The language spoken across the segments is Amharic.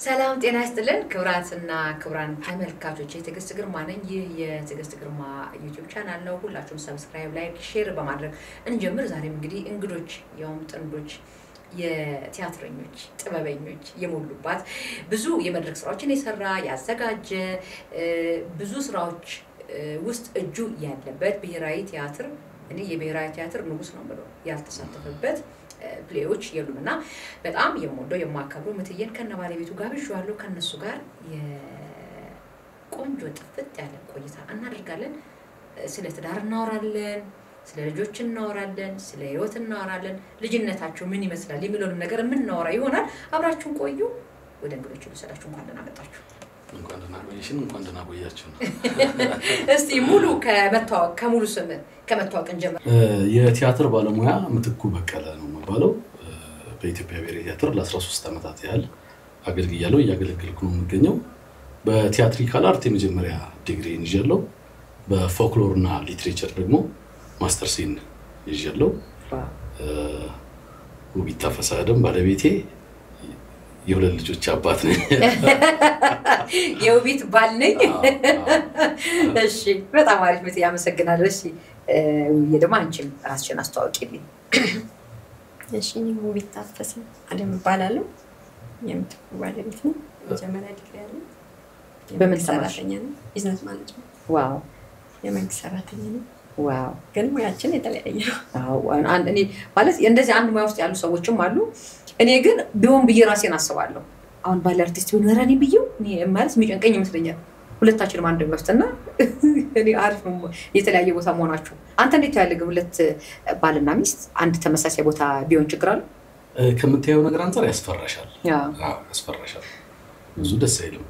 ሰላም ጤና ይስጥልን ክብራትና ክብራን ተመልካቾች የትግስት ግርማ ነኝ ይህ የትግስት ግርማ ዩቲዩብ ቻናል ነው ሁላችሁም ሰብስክራይብ ላይክ ሼር በማድረግ እንጀምር ዛሬም እንግዲህ እንግዶች ያውም ጥንዶች የቲያትረኞች ጥበበኞች የሞሉባት ብዙ የመድረክ ስራዎችን የሰራ ያዘጋጀ ብዙ ስራዎች ውስጥ እጁ ያለበት ብሔራዊ ቲያትር እኔ የብሔራዊ ቲያትር ንጉስ ነው ብለው ያልተሳተፈበት ፕሌዎች የሉምና በጣም የሞደው የማከብሩ ምትየን ከነባለቤቱ ጋብዣዋለሁ ከነሱ ጋር የቆንጆ ጥፍት ያለ ቆይታ እናደርጋለን ስለ ትዳር እናወራለን ስለ ልጆች እናወራለን ስለ ህይወት እናወራለን ልጅነታቸው ምን ይመስላል የሚሉን ነገር ምን እናወራ ይሆናል አብራችሁን ቆዩ ወደ እንግዶቹ ልሰዳችሁ እንኳን ደህና መጣችሁ እንኳን ደህና ቆያችሁ እስቲ ሙሉ ከሙሉ ስም ከመታወቅ እንጀምር የቲያትር ባለሙያ ምትኩ በቀለ ነው ማለት በኢትዮጵያ ብሔራዊ ቲያትር ለ13 አመታት ያህል አገልግያለሁ ያገለግልኩ ነው የምገኘው በቲያትሪካል አርት የመጀመሪያ ዲግሪን ይዤለሁ በፎክሎርና ሊትሬቸር ደግሞ ማስተርሴን ይዤለሁ ውቢታ ፈሳደም ባለቤቴ የሁለት ልጆች አባት ነኝ የውቢት ባል ነኝ እሺ በጣም አሪፍ ነው ያመሰግናለሁ እሺ የደማ አንቺም ራስሽን አስተዋውቂልኝ እሺ ውቢታ ፈሳ አደም ባላለው የምትኩ ባለቤት ነው መጀመሪያ ዲግሪ ያለው በምን ሰራተኛ ነው ቢዝነስ ማኔጅመንት ዋው የመንግስት ሰራተኛ ነው ዋው ግን ሙያችን የተለያየ ነው ዋው እኔ ማለት እንደዚህ አንድ ሙያ ውስጥ ያሉ ሰዎችም አሉ እኔ ግን ቢሆን ብዬ ራሴን አስባለሁ አሁን ባለ አርቲስት ቢሆን ወራኔ ብዬው እኔ ማለት የሚጨንቀኝ ይመስለኛል ሁለታችንም አንድ መስጠና እኔ አሪፍ ነው የተለያየ ቦታ መሆናችሁ አንተ እንዴት ያለ ሁለት ባልና ሚስት አንድ ተመሳሳይ ቦታ ቢሆን ችግር አለ ከምታየው ነገር አንፃር ያስፈራሻል ያስፈራሻል ብዙ ደስ አይልም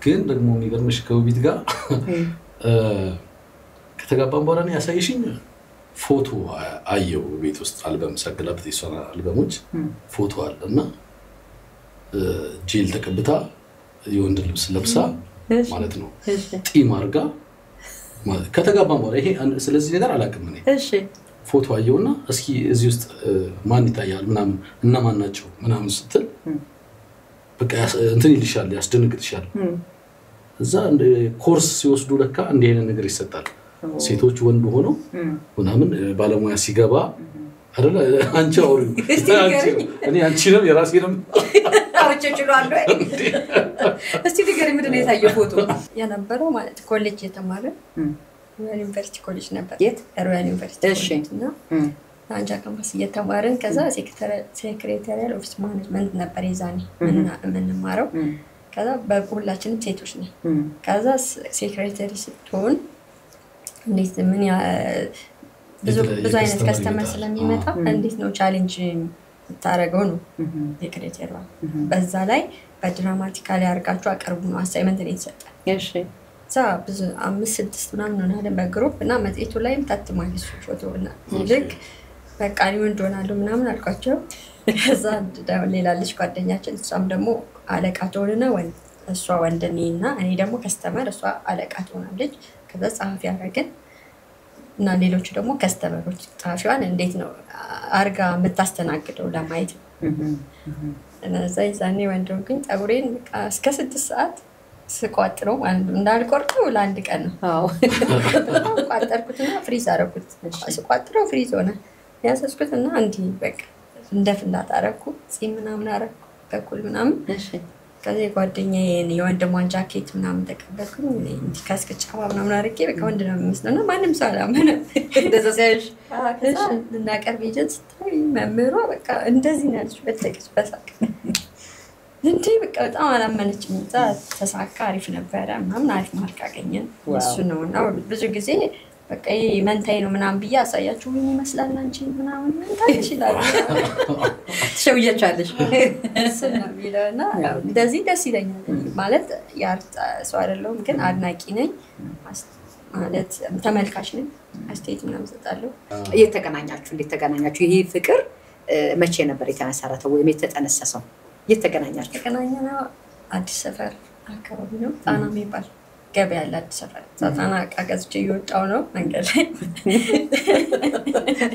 ግን ደግሞ የሚገርምሽ ከውቢት ጋር ከተጋባን በኋላ ነው ያሳይሽኝ ፎቶ አየው ቤት ውስጥ አልበም ሰግላበት ይሰራ አልበሞች ፎቶ አለና ጄል ተቀብታ የወንድ ልብስ ለብሳ ማለት ነው ጢም አርጋ ከተጋባን በኋላ ይሄ ስለዚህ ነገር አላውቅም እኔ እሺ ፎቶ አየውና እስኪ እዚህ ውስጥ ማን ይታያል ምናምን እና ማን ናቸው ምናምን ስትል በቃ እንትን ይልሻል ያስደንግጥሻል እዛ ኮርስ ሲወስዱ ለካ እንደ ይሄን ነገር ይሰጣል ሴቶች ወንድ ሆነው ምናምን ባለሙያ ሲገባ አይደለ አንቺ አውሪው እኔ አንቺ ነው የራሴንም አውርቼችሏል እስቲ ንገሪ ምንድነው የታየው ፎቶ ያነበረው ማለት ኮሌጅ የተማረ ዩኒቨርሲቲ ኮሌጅ ነበር የት ሮያል ዩኒቨርሲቲ እሺ እና አንጃ ካምፓስ የተማረን ከዛ ሴክሬታሪያል ኦፊስ ማኔጅመንት ነበር ይዛኔ ምንማረው ከዛ በሁላችንም ሴቶች ነን ከዛ ሴክሬታሪ ስትሆን እንዴት ምን ብዙ አይነት ከስተመር ስለሚመጣ እንዴት ነው ቻሌንጅ ታረጋው ነው ሴክሬታሪዋ በዛ ላይ በድራማቲካሊ አርጋችሁ አቀርቡ ነው አሳይመንት ላይ ተሰጠ እሺ ብዙ 5-6 ምናምን ነው አይደል በግሩፕ እና መጽሔቱ ላይም ታትሟል እሱ ፎቶና ልክ በቃ ነው እንደሆናሉ ምናምን አልኳቸው ከዛ ሌላ ልጅ ጓደኛችን እሷም ደግሞ አለቃ ትሆንና እሷ ወንድኔና እኔ ደግሞ ከስተመር እሷ አለቃ ትሆናለች ከዛ ጻፊ ያረጋግን እና ሌሎች ደግሞ ከስተመሮች ጻፊዋን እንዴት ነው አርጋ መታስተናግደው ለማየት እና ዘይዛኔ ወንድም ግን ጠጉሬን እስከ 6 ሰዓት ስቋጥረው እንዳልቆርጠው ለአንድ ቀን ነው አዎ ቋጠርኩትና ፍሪዝ አረኩት ስቋጥረው ፍሪዝ ሆነ ያሰስኩትና አንዲ በቃ እንደፍላት አረኩ ጺም ምናምን አረኩ በኩል ምናምን እሺ ከዚህ ጓደኛዬ የወንድሟን ጃኬት ምናምን ተቀበልኩኝ እንዲ ካስከጫዋ ምናምን አርቄ በቃ ወንድ ነው የሚመስለውና ማንም ሰው አላመነ እንደዛ ሳይሽ እሺ እናቀርብ ኤጀንት መምሮ በቃ እንደዚህ ነው ያልሽ በተቀጭ በሳቅ እንዴ በቃ በጣም አላመነችም ተሳካ አሪፍ ነበር ምናምን አሪፍ ማርክ አገኘን እሱ ነውና ብዙ ጊዜ በቃ መንታይ ነው ምናምን ብዬ አሳያችሁ ምን ይመስላል አንቺ ምናምን መንታይ ይችላል ሸውያቻለሽ ሰና ቢላና እንደዚህ ደስ ይለኛል ማለት ያርታ ሰው አይደለም ግን አድናቂ ነኝ ማለት ተመልካች ነኝ አስተያየት ምናምን ሰጣለሁ የተገናኛችሁ እንዴት ተገናኛችሁ ይሄ ፍቅር መቼ ነበር የተነሳረተው ወይም የተጠነሰሰው የተገናኛችሁ ተገናኘና አዲስ ሰፈር አካባቢ ነው ጣና የሚባል ገበያ ያለ አዲስ ሰፈር ጣና አቃገዝቼ ይወጣው ነው መንገድ ላይ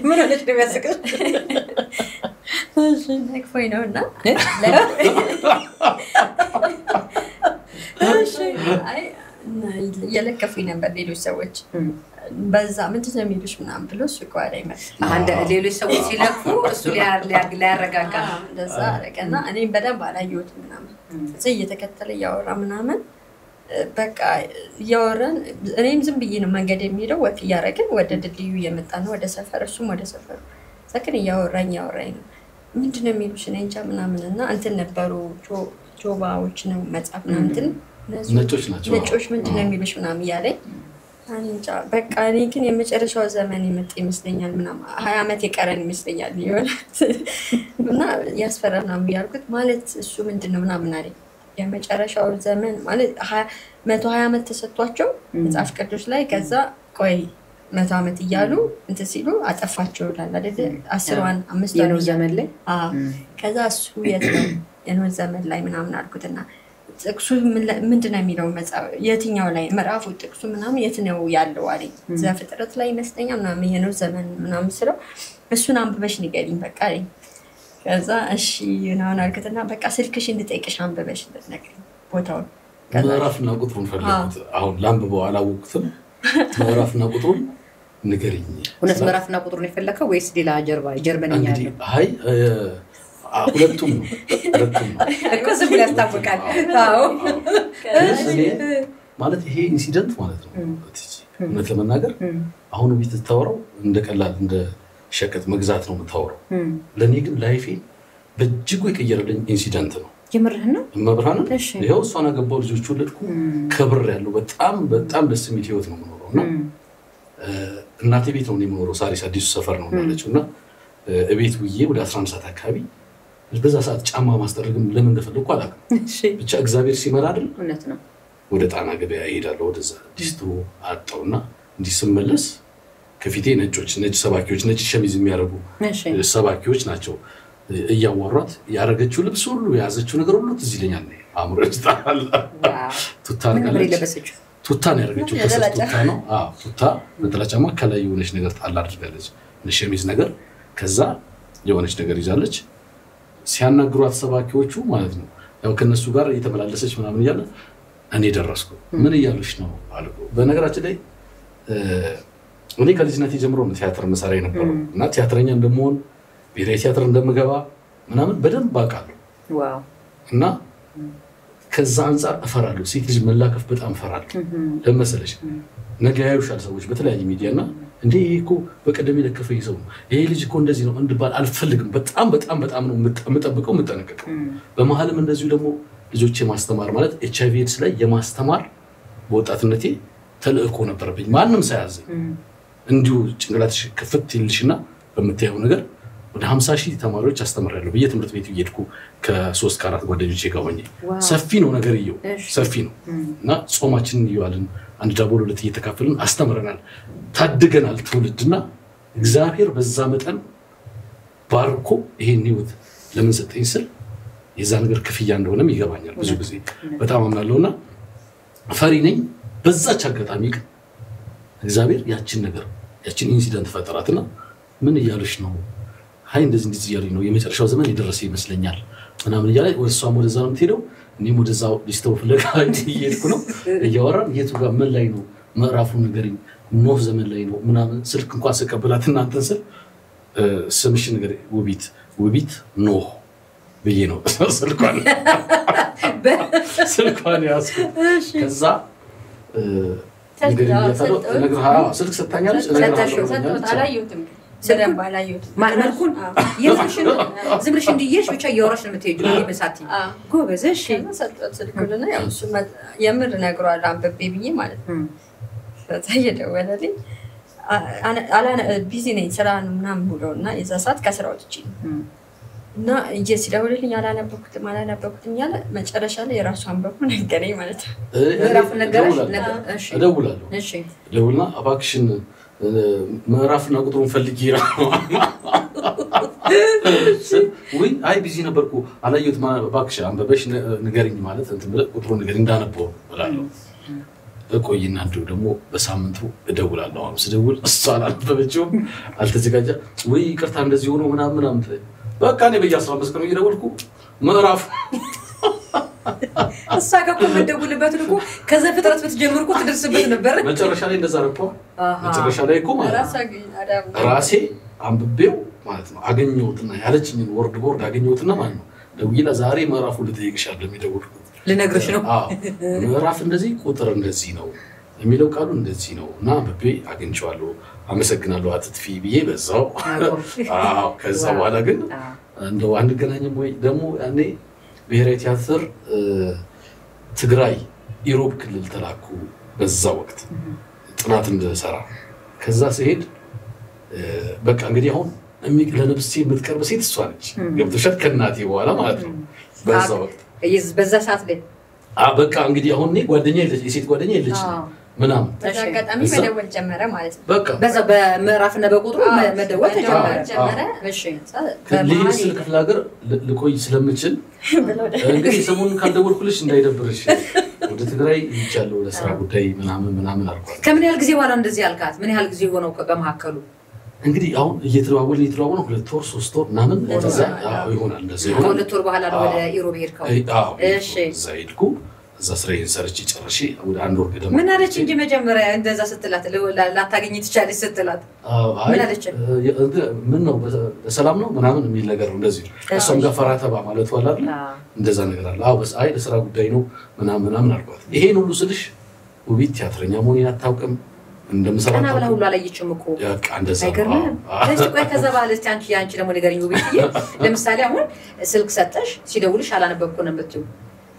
ምን ሆነሽ ነው ያስቀሽ እሺ ነክፎኝ ነውና እሺ አይ የለከፉኝ ነበር ሌሎች ሰዎች በዛ ምንድን ነው የሚሉሽ ምናምን ብሎ እሱ ቋላ ይመጣ አንድ ሌሎች ሰዎች ሲለፉ እሱ ሊያረጋጋ እንደዛ አረጋና እኔም በደንብ አላየሁትም ምናምን እዚህ እየተከተለ ያወራ ምናምን በቃ ያወራን እኔም ዝም ብዬ ነው መንገድ የሚሄደው ወክ ያረጋን ወደ ድልድዩ የመጣ ነው ወደ ሰፈር እሱም ወደ ሰፈሩ ሰከን ያወራኝ ነው ምንድን ነው የሚሉሽ እኔ እንጃ ምናምንና እንትን ነበሩ ጆባዎች ነው መጻፍ ምናምን ነጮች ናቸው ነጮች ምንድን ነው የሚሉሽ ምናምን ያለኝ አንጃ በቃ እኔ ግን የመጨረሻው ዘመን ይመጣ ይመስለኛል ምናምን 20 አመት የቀረን ይመስለኛል ይሆናል እና ያስፈራና የሚያርኩት ማለት እሱ ምንድነው ምናምን አለኝ የመጨረሻው ዘመን ማለት 120 አመት ተሰጥቷቸው መጽሐፍ ቅዱስ ላይ ከዛ ቆይ 100 አመት እያሉ እንትን ሲሉ አጠፋቸው ይላል አይደል 10ዋን 5 የኖህ ዘመን ላይ ከዛ እሱ የኖህ ዘመን ላይ ምናምን አልኩትና ጥቅሱ ምንድነው የሚለው መጽሐፍ የትኛው ላይ ምዕራፉ ጥቅሱ ምናምን የት ነው ያለው አለኝ ዘፍጥረት ላይ ይመስለኛል ምናምን የኖህ ዘመን ምናምን ስለው እሱን አንብበሽ ንገሪኝ በቃ አለኝ ከዛ እሺ ምናምን አልኩትና በቃ ስልክሽ እንድጠይቅሽ አንብበሽ ልትነግሪኝ ቦታውን ምዕራፍና ቁጥሩን ፈልጉት አሁን ላንብበው አላወቅኩትም ምዕራፍና ቁጥሩን ንገሪኝ እውነት ምዕራፍና ቁጥሩን የፈለከው ወይስ ሌላ ጀርመንኛ ያለው አይ ሁለቱም ነው እኮ ዝም ብሎ ያስታውቃል አዎ ማለት ይሄ ኢንሲደንት ማለት ነው እውነት ለመናገር አሁን ቤት ተታወረው እንደቀላል እንደ ሸቀጥ መግዛት ነው የምታወረው ለኔ ግን ላይፌ በእጅጉ የቀየረልኝ ኢንሲደንት ነው የምርህ ነው መብራን ይሄው እሷን አገባው ልጆች ወለድኩ ከብር ያለው በጣም ደስ የሚል ህይወት ነው የምኖረውና እናቴ ቤት ነው የምኖረው ሳሪስ አዲሱ ሰፈር ነው ያለችውና እቤት ውዬ ወደ 11 ሰዓት አካባቢ በዛ ሰዓት ጫማ ማስጠረግም ለምን እንደፈለኩ አላውቅም ብቻ እግዚአብሔር ሲመራ አይደል እውነት ነው ወደ ጣና ገበያ ሄዳለሁ ወደዛ ዲስትሮ አጣውና እንዲስመለስ ከፊቴ ነጭ ሰባኪዎች ነጭ ሸሚዝ የሚያረጉ ሰባኪዎች ናቸው እያዋሯት ያረገችው ልብስ ሁሉ ያዘችው ነገር ሁሉ ትዝ ይለኛል አምሮች ታላ ቱታን ቱታን ያረገችው ቱታ ነው ቱታ በተላጫማ ከላይ የሆነች ነገር ጣል አድርጋለች ለሸሚዝ ነገር ከዛ የሆነች ነገር ይዛለች ሲያናግሯት ሰባኪዎቹ ማለት ነው ያው ከነሱ ጋር እየተመላለሰች ምናምን ይያለ እኔ ደረስኩ ምን ይያሉሽ ነው አልኩ በነገራችን ላይ እኔ ከልጅነቴ ጀምሮ ነው ቲያትር መሳሪያ ነበር እና ቲያትረኛ እንደምሆን ብሔራዊ ቲያትር እንደምገባ ምናምን በደንብ አውቃለሁ ዋው እና ከዛ አንፃር እፈራለሁ ሴት ልጅ መላከፍ በጣም እፈራለሁ ለምሳሌ ነገ ያዩሻል ሰዎች በተለያየ ሚዲያና እንዴ እኮ በቀደም ይለከፈኝ ሰው ይሄ ልጅ እኮ እንደዚህ ነው እንድባል አልፈልግም በጣም ነው የምጠብቀው የምጠነቀቀው በመሐልም እንደዚሁ ደግሞ ልጆች የማስተማር ማለት ኤችአይቪ ኤድስ ላይ የማስተማር በወጣትነቴ ተልእኮ ነበርብኝ ማንንም ሳያዘኝ እንዲሁ ጭንቅላትሽ ከፍት ይልሽና በመታየው ነገር ወደ 50,000 ተማሪዎች አስተምራለሁ በየትምህርት ቤቱ እየሄድኩ ከ3 ከ4 ጓደኞቼ ጋር ሆኜ ሰፊ ነው ነገር ይየው ሰፊ ነው እና ጾማችንን ይዋልን አንድ ዳቦ ለለት እየተካፈልን አስተምረናል ታድገናል ትውልድና እግዚአብሔር በዛ መጠን ባርኮ ይሄን ህይወት ለምን ሰጠኝ ስል የዛ ነገር ክፍያ እንደሆነም ይገባኛል ብዙ ጊዜ በጣም አምናለሁና ፈሪ ነኝ በዛች አጋጣሚ እግዚአብሔር ያችን ኢንሲደንት ፈጠራትና ምን ይያሉሽ ነው ሃይ እንደዚህ ይያሉኝ ነው የመጨረሻው ዘመን ይደረሰ ይመስለኛል ምናምን ይያለ ወርሷም ወደዛ ነው የምትሄደው እኔም ወደዛው ሊስተው ፍለጋ እየሄድኩ ነው እያወራን የቱ ጋር ምን ላይ ነው ምዕራፉ ነገርኝ ኖህ ዘመን ላይ ነው ምናምን ስልክ እንኳን ሰቀበላት እናንተን ስል ስምሽ ነገር ውቢት ኖህ ብዬ ነው ስልኳን ያስኩ ከዛ ነገርኛ ስልክ ሰጣኛለች አላየሁትም ሰደም ባላየሁት ማልኩን የፍሽን ዝምብልሽ እንዲየሽ ብቻ ያወራሽ ነው የምትሄጂው ይበሳቲ ጎበዘሽ ሰጠት ስልኩልና ያው እሱ የምር ነግሯል አንበቤ ብዬ ማለት ነው ተየደወለልኝ አላና ቢዚ ነኝ ስራ ነው ምናምን ብሎና የዛ ሰዓት ከስራ ወጥቼ እና እየሲደውልልኝ አላነበኩትም ያለ መጨረሻ ላይ የራሱ አንበኩ ነገረኝ ማለት ነው ምዕራፍ ነገርሽ እሺ እደውላለሁ እሺ ደውልና አባክሽን ምዕራፍና ቁጥሩን ፈልጊ ወይ አይ ቢዚ ነበርኩ አላየሁት ባክሽ አንበበሽ ንገሪኝ ማለት እንትን ብለ ቁጥሩን ንገሪኝ እንዳነበው ብላለሁ እቆይና እንደው ደግሞ በሳምንቱ እደውላለሁ አሁን ስደውል እሷ አላነበበችው አልተዘጋጀ ወይ ይቅርታ እንደዚህ ሆኖ ምናምን በቃ እኔ በየ15 ቀኑ እየደወልኩ ምዕራፍ እሷ ጋር እኮ መደውልበት እኮ ከዛ ፍጥረት ብትጀምር እኮ ትደርስበት ነበር መጨረሻ ላይ እንደዛ ረፖ መጨረሻ ላይ እኮ ማለት ራሴ አንብቤው ማለት ነው አገኘሁትና ያለችኝን ወርድ ቦርድ አገኘሁትና ማለት ነው ደውዬላ ዛሬ ምዕራፉ ልጠይቅሻለሁ የሚደውልኩት ልነግርሽ ነው ምዕራፍ እንደዚህ ቁጥር እንደዚህ ነው የሚለው ቃሉ እንደዚህ ነው እና አንብቤ አግኝቼዋለሁ አመሰግናለሁ አትጥፊ ብዬ በዛው ከዛ በኋላ ግን እንደው አንገናኝም ወይ ደግሞ ያኔ ብሔራዊ ቲያትር ትግራይ ኢሮብ ክልል ተላኩ በዛ ወቅት ጥናት እንደሰራ ከዛ ሲሄድ በቃ እንግዲህ አሁን ለነብሴ የምትቀርብ ሴት እሷ ነች ገብተሻት ከእናቴ በኋላ ማለት ነው በዛ ወቅት በዛ ሰዓት ላይ በቃ እንግዲህ አሁን እኔ ጓደኛ የለች የሴት ጓደኛ የለች ምናምን በአጋጣሚ መደወል ጀመረ ማለት ነው በቃ በዛ በምዕራፍና በቁጥሩ መደወል ጀመረ እሺ ከሊስ ክፍለ ሀገር ልቆይ ስለምችል እንግዲህ ሰሞኑን ካልደወልኩልሽ እንዳይደብርሽ ወደ ትግራይ ይቻለው ለስራ ጉዳይ ምናምን አልኳት ከምን ያህል ጊዜ በኋላ እንደዚህ አልካት ምን ያህል ጊዜ ሆነው በመሐከሉ እንግዲህ አሁን እየተደዋወልን 2 ወር 3 ወር ምናምን እንደዛ ይሆናል እንደዛ ይሆናል 2 ወር በኋላ ወደ ኢሮብ ሄድከው እሺ እዛ ሄድኩ እዛ ስራዬን ሰርቼ ጨርሼ ወደ አንድ ወር ገደማ ምን አለች እንጂ መጀመሪያ እንደዛ ስትላት ላታገኝ ትቻለች ስትላት ምን አለች ምን ነው ሰላም ነው ምናምን የሚል ነገር እንደዚህ እሷም ጋር ፈራተባ ማለት ዋላ አይደል እንደዛ ነገር አለ በስ አይ ለስራ ጉዳይ ነው ምናምን አልኳት ይሄን ሁሉ ስልሽ ውቢት ቲያትረኛ መሆኔን አታውቅም እንደምሰራ አና ብላ ሁሉ አላየችም እኮ በቃ እንደዛ አይገርምም ለዚህ ቆይ ከዛ ባለች አንቺ ደግሞ ንገሪኝ ውቢት ለምሳሌ አሁን ስልክ ሰጠሽ ሲደውልሽ አላነበብኩ ነው የምትይው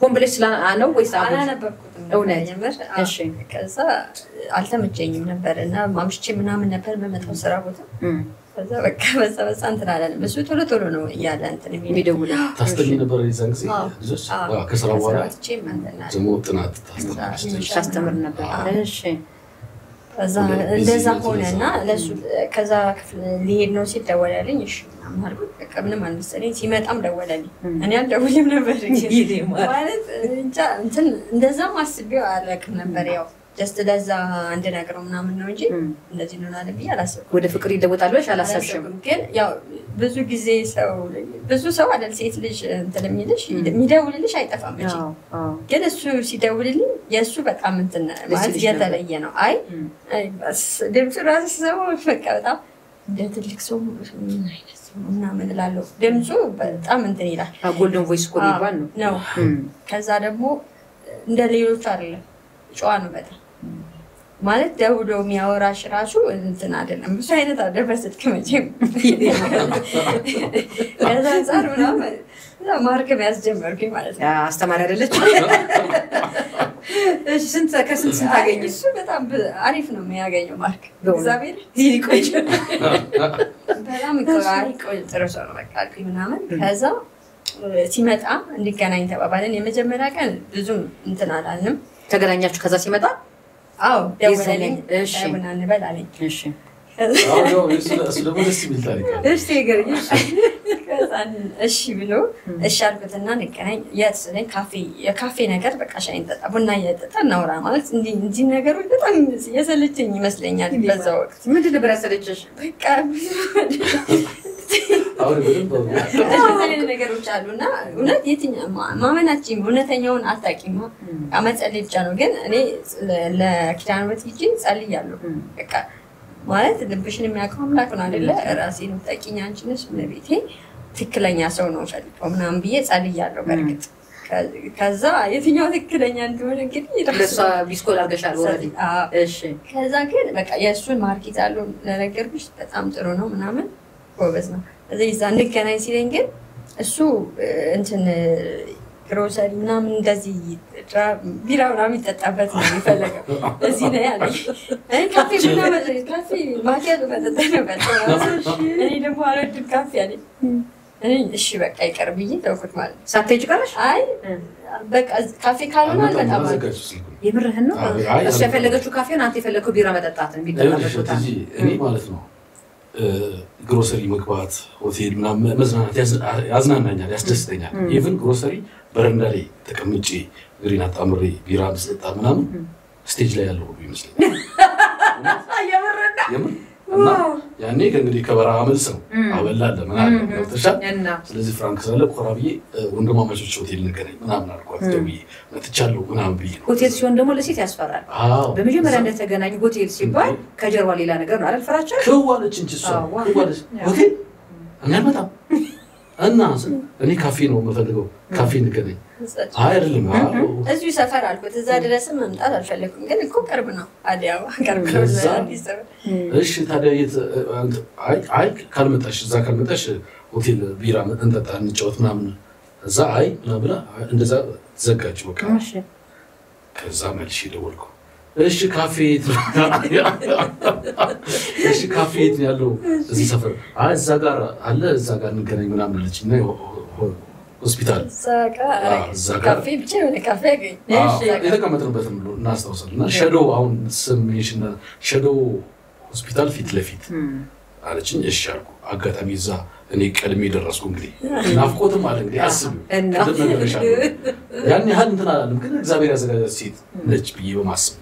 ኮምፕሌክስ ነው ወይስ አላነበብኩትም እውነት እሺ ከዛ አልተመቸኝም ነበርና ማምሽቼ ምናምን ነበር በመጣው ስራ ቦታ ከዛ በቃ በዛ እንትን አላለም እሱ ቶሎ ነው ያለ እንትን የሚደውለው ታስተኝ ነበር የዛን ጊዜ ከስራ በኋላ ደግሞ ጥናት ታስተምር ነበር እሺ ከዛ እንደዛ ሆነና ለሱ ከዛ ክፍል ሊሄድ ነው ሲል ደወለልኝ እሺ ማለት በቃ ምንም አልመሰለኝ ሲመጣም ደወለልኝ እኔ አልደውልም ነበር ማለት እንትን እንደዛም አስቤው አላውቅም ነበር ያው just ለዛ አንድ ነገር ምናምን ነው እንጂ እንደዚህ ነው አለ ብዬ አላሰብኩም ወደ ፍቅር ይለወጣል ብለሽ አላሰብሽም ግን ያው ብዙ ሰው አይደል ሴት ልጅ እንትን የሚደውልልሽ አይጠፋም እንጂ ግን እሱ ሲደውልልኝ የእሱ በጣም እንትን ማለት የተለየ ነው አይ ድምፁ ራሱ ሰው በቃ በጣም እንደ ትልቅ ሰው አይነት ምናምን እላለሁ ድምፁ በጣም እንትን ይላል ጎልደን ቮይስ ኮል ይባል ነው ከዛ ደግሞ እንደ ሌሎች አይደለም ጨዋ ነው በጣም ማለት ደውሎ የሚያወራሽ ራሱ እንትን አይደለም ብዙ አይነት አደረሰት ከመቼም ከዛ አንፃር ምናምን ማርክም ያስጀመርኩኝ ማለት ነው አስተማሪ አይደለች እሺ ከስንት አገኘሽ እሱ በጣም አሪፍ ነው የሚያገኘው ማርክ እግዚአብሔር ይቆጭ በጣም ቆይ ጥሩ ሰው ነው በቃ ምናምን ከዛ ሲመጣ እንዲገናኝ ተባባልን የመጀመሪያ ቀን ብዙም እንትን አላልንም ተገናኛችሁ ከዛ ሲመጣ አዎ ደውለልኝ እሺ ቡና እንበል አለኝ እሺ አዎ እሱ ደግሞ ደስ የሚል ታሪክ ነው እሺ ይገርምሽ ከዛን እሺ ብሎ እሺ አልኩትና እንገናኝ የትስለኝ የካፌ ነገር በቃ ሻይ እንጠጣ ቡና እየጠጣ እናውራ ማለት እንዲህ ነገሮች በጣም የሰለቸኝ ይመስለኛል በዛ ወቅት ምንድን ነበር ያሰለችሽ በቃ አሁን ብዙ ነገሮች አሉና እውነት የትኛው ማመናችን እውነተኛውን አጣቂማ አመጸልይ ብቻ ነው ግን እኔ ለኪዳነ ምሕረት ሂጂ ጸልያለሁ በቃ ማለት ልብሽን የሚያውቀው አምላክ ነው አይደለ ራሴን ጠቂኝ አንቺ ነሽ ለቤቴ ትክክለኛ ሰው ነው ፈልቀው ምናምን ብዬ ጸልያለሁ በርግጥ ከዛ የትኛው ትክክለኛ እንደሆነ እንግዲህ ለሷ ቢስኮል አድርገሻል ወረዲ እሺ ከዛ ግን በቃ የእሱን ማርኬት አለው ለነገርኩሽ በጣም ጥሩ ነው ምናምን ጎበዝ ነው እዚህ እዛ እንገናኝ ሲለኝ ግን እሱ እንትን ግሮሰሪ ምናምን እንደዚህ ቢራ ምናምን ይጠጣበት ነው የሚፈልገው እዚህ ነው ያለኝ ካፌ ምናምን ካፌ ማኪያቶ መጠጣ ነበር እኔ ደግሞ አልወድም ካፌ አለኝ እሺ በቃ ይቀር ብዬ ተውኩት ማለት ሳትሄጂ ቀረሽ አይ በቃ ካፌ ካልሆነ በጣም የምርህን ነው እሱ የፈለገችው ካፌን አንተ የፈለከው ቢራ መጠጣትን ቢጠጣበት ቦታ እኔ ማለት ነው ግሮሰሪ መግባት ሆቴል ምናምን መዝናናት ያዝናናኛል ያስደስተኛል ኢቭን ግሮሰሪ በረንዳ ላይ ተቀምጬ ግሪን አጣምሬ ቢራ መስጠት ምናምን ስቴጅ ላይ ያለው ይመስለኛል የምርና እና ያኔ ከእንግዲህ ከበረሃ መልስ ነው አበላለ ምናምን ገብተሻል። ስለዚህ ፍራንክ ስላለ ቆራብዬ ወንድማማቾች ሆቴል እንገናኝ ምናምን አልኳት። ደውዬ መጥቻለሁ ምናምን ብዬ ሆቴል ሲሆን ደግሞ ለሴት ያስፈራል። በመጀመሪያ እንደተገናኙ ሆቴል ሲባል ከጀርባ ሌላ ነገር ነው አይደል? ፍራቻ ከዋለች እንጂ እሷ ከዋለች ሆቴል እኔ አልመጣም እና እኔ ካፌ ነው የምፈልገው ካፌ እንገናኝ። አይደለም እዚሁ ሰፈር አልኩት። እዛ ድረስ መምጣት አልፈለኩም፣ ግን እኮ ቅርብ ነው አዲያው ቅርብ ነው። እሺ ታዲያ አይ ካልመጣሽ እዛ ካልመጣሽ ሆቴል ቢራ እንጠጣ እንጫወት ምናምን እዛ አይ ብላ እንደዛ ዘጋች በቃ። ከዛ መልሼ ደወልኩ። እሺ ካፌ ያለው እዚህ ሰፈር እዛ ጋር አለ እዛ ጋር እንገናኝ ምናምን አለችኝ። ሆስፒታል እዛ ጋር ካፌ ብቻ የሆነ ካፌ አገኘ። የተቀመጥንበትም ብሎ እናስታውሳለን። እና ሸዶ አሁን ስሜሽን ሸዶ ሆስፒታል ፊት ለፊት አለችኝ። እሺ አልኩ። አጋጣሚ እዛ እኔ ቀድሜ ደረስኩ። እንግዲህ ናፍቆትም አለ እንግዲህ አስብ ያን ያህል እንትን አላለም፣ ግን እግዚአብሔር ያዘጋጃት ሴት ነች ብዬ በማሰብ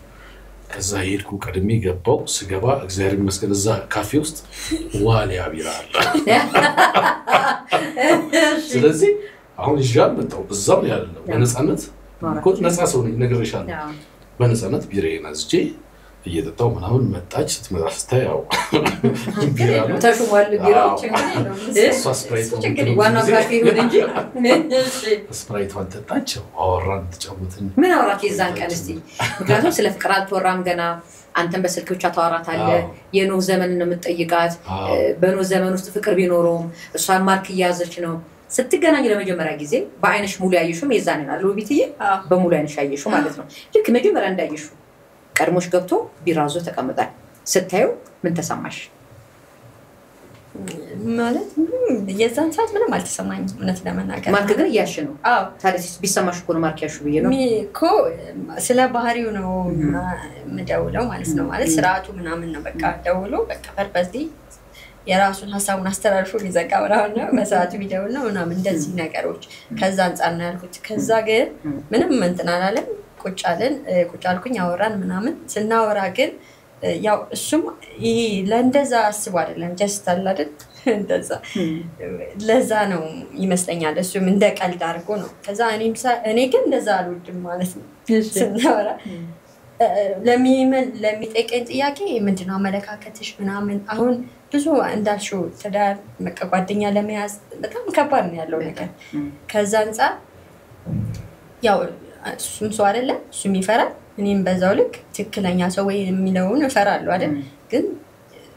ከዛ ሄድኩ። ቀድሜ ገባው። ስገባ እግዚአብሔር ይመስገን እዛ ካፌ ውስጥ ዋሊያ ቢራ አለ። ስለዚህ አሁን ይሻል መጣው እዛው ያለው በነፃነት ኮት ነፃ ሰው ነኝ ነግሬሻለሁ። በነፃነት ቢራዬን አዝጄ እየጠጣው ምናምን መጣች። ስትመጣ ስታየው ቢራ ተሽሟል። ቢራው ችግር ነው። እሷ ስፕራይት ዋናው ካፌ ነው እንጂ ስፕራይት ወጣጣቸው አወራን ተጫወትን። ምን አወራክ የዛን ቀን እስቲ? ምክንያቱም ስለ ፍቅር አልተወራም ገና። አንተም በስልክ ብቻ ታወራታለህ። የኖህ ዘመን ነው የምትጠይቃት። በኖህ ዘመን ውስጥ ፍቅር ቢኖርም እሷን ማርክ እያዘች ነው። ስትገናኙ ለመጀመሪያ ጊዜ በአይንሽ ሙሉ ያየሽው የዛን ነው አይደል? ቢትዬ በሙሉ አይንሽ ያየሽው ማለት ነው። ልክ መጀመሪያ እንዳየሽው ቀድሞሽ ገብቶ ቢራዞ ተቀምጣል። ስታዩ ምን ተሰማሽ? ማለት የዛን ሰዓት ምንም አልተሰማኝም እውነት ለመናገር። ማርክ ግን ያሽ ነው። ታዲያ ቢሰማሽ እኮ ነው ማርክ ያሹ ብዬ ነው እኮ ስለ ባህሪው ነው የምደውለው ማለት ነው። ማለት ስርዓቱ ምናምን ነው በቃ ደውሎ በቃ ፐርፐስሊ የራሱን ሀሳቡን አስተላልፎ ሊዘጋ ነው በሰዓቱ ቢደውል ነው ምናምን እንደዚህ ነገሮች ከዛ አንፃር ነው ያልኩት። ከዛ ግን ምንም እንትን አላለም። ቁጭ አልኩኝ አወራን ምናምን። ስናወራ ግን ያው እሱም ይሄ ለእንደዛ አስቡ አይደለም ጀስት አለ አይደል እንደዛ ለዛ ነው ይመስለኛል እሱም እንደ ቀልድ አድርጎ ነው። ከዛ እኔ ግን እንደዛ አልወድም ማለት ነው። ስናወራ ለሚጠይቀኝ ጥያቄ ምንድነው አመለካከትሽ ምናምን። አሁን ብዙ እንዳልሽው ትዳር ጓደኛ ለመያዝ በጣም ከባድ ነው ያለው ነገር። ከዛ አንፃር ያው እሱም ሰው አይደለም እሱም ይፈራል። እኔም በዛው ልክ ትክክለኛ ሰው ወይ የሚለውን እፈራለሁ አይደል። ግን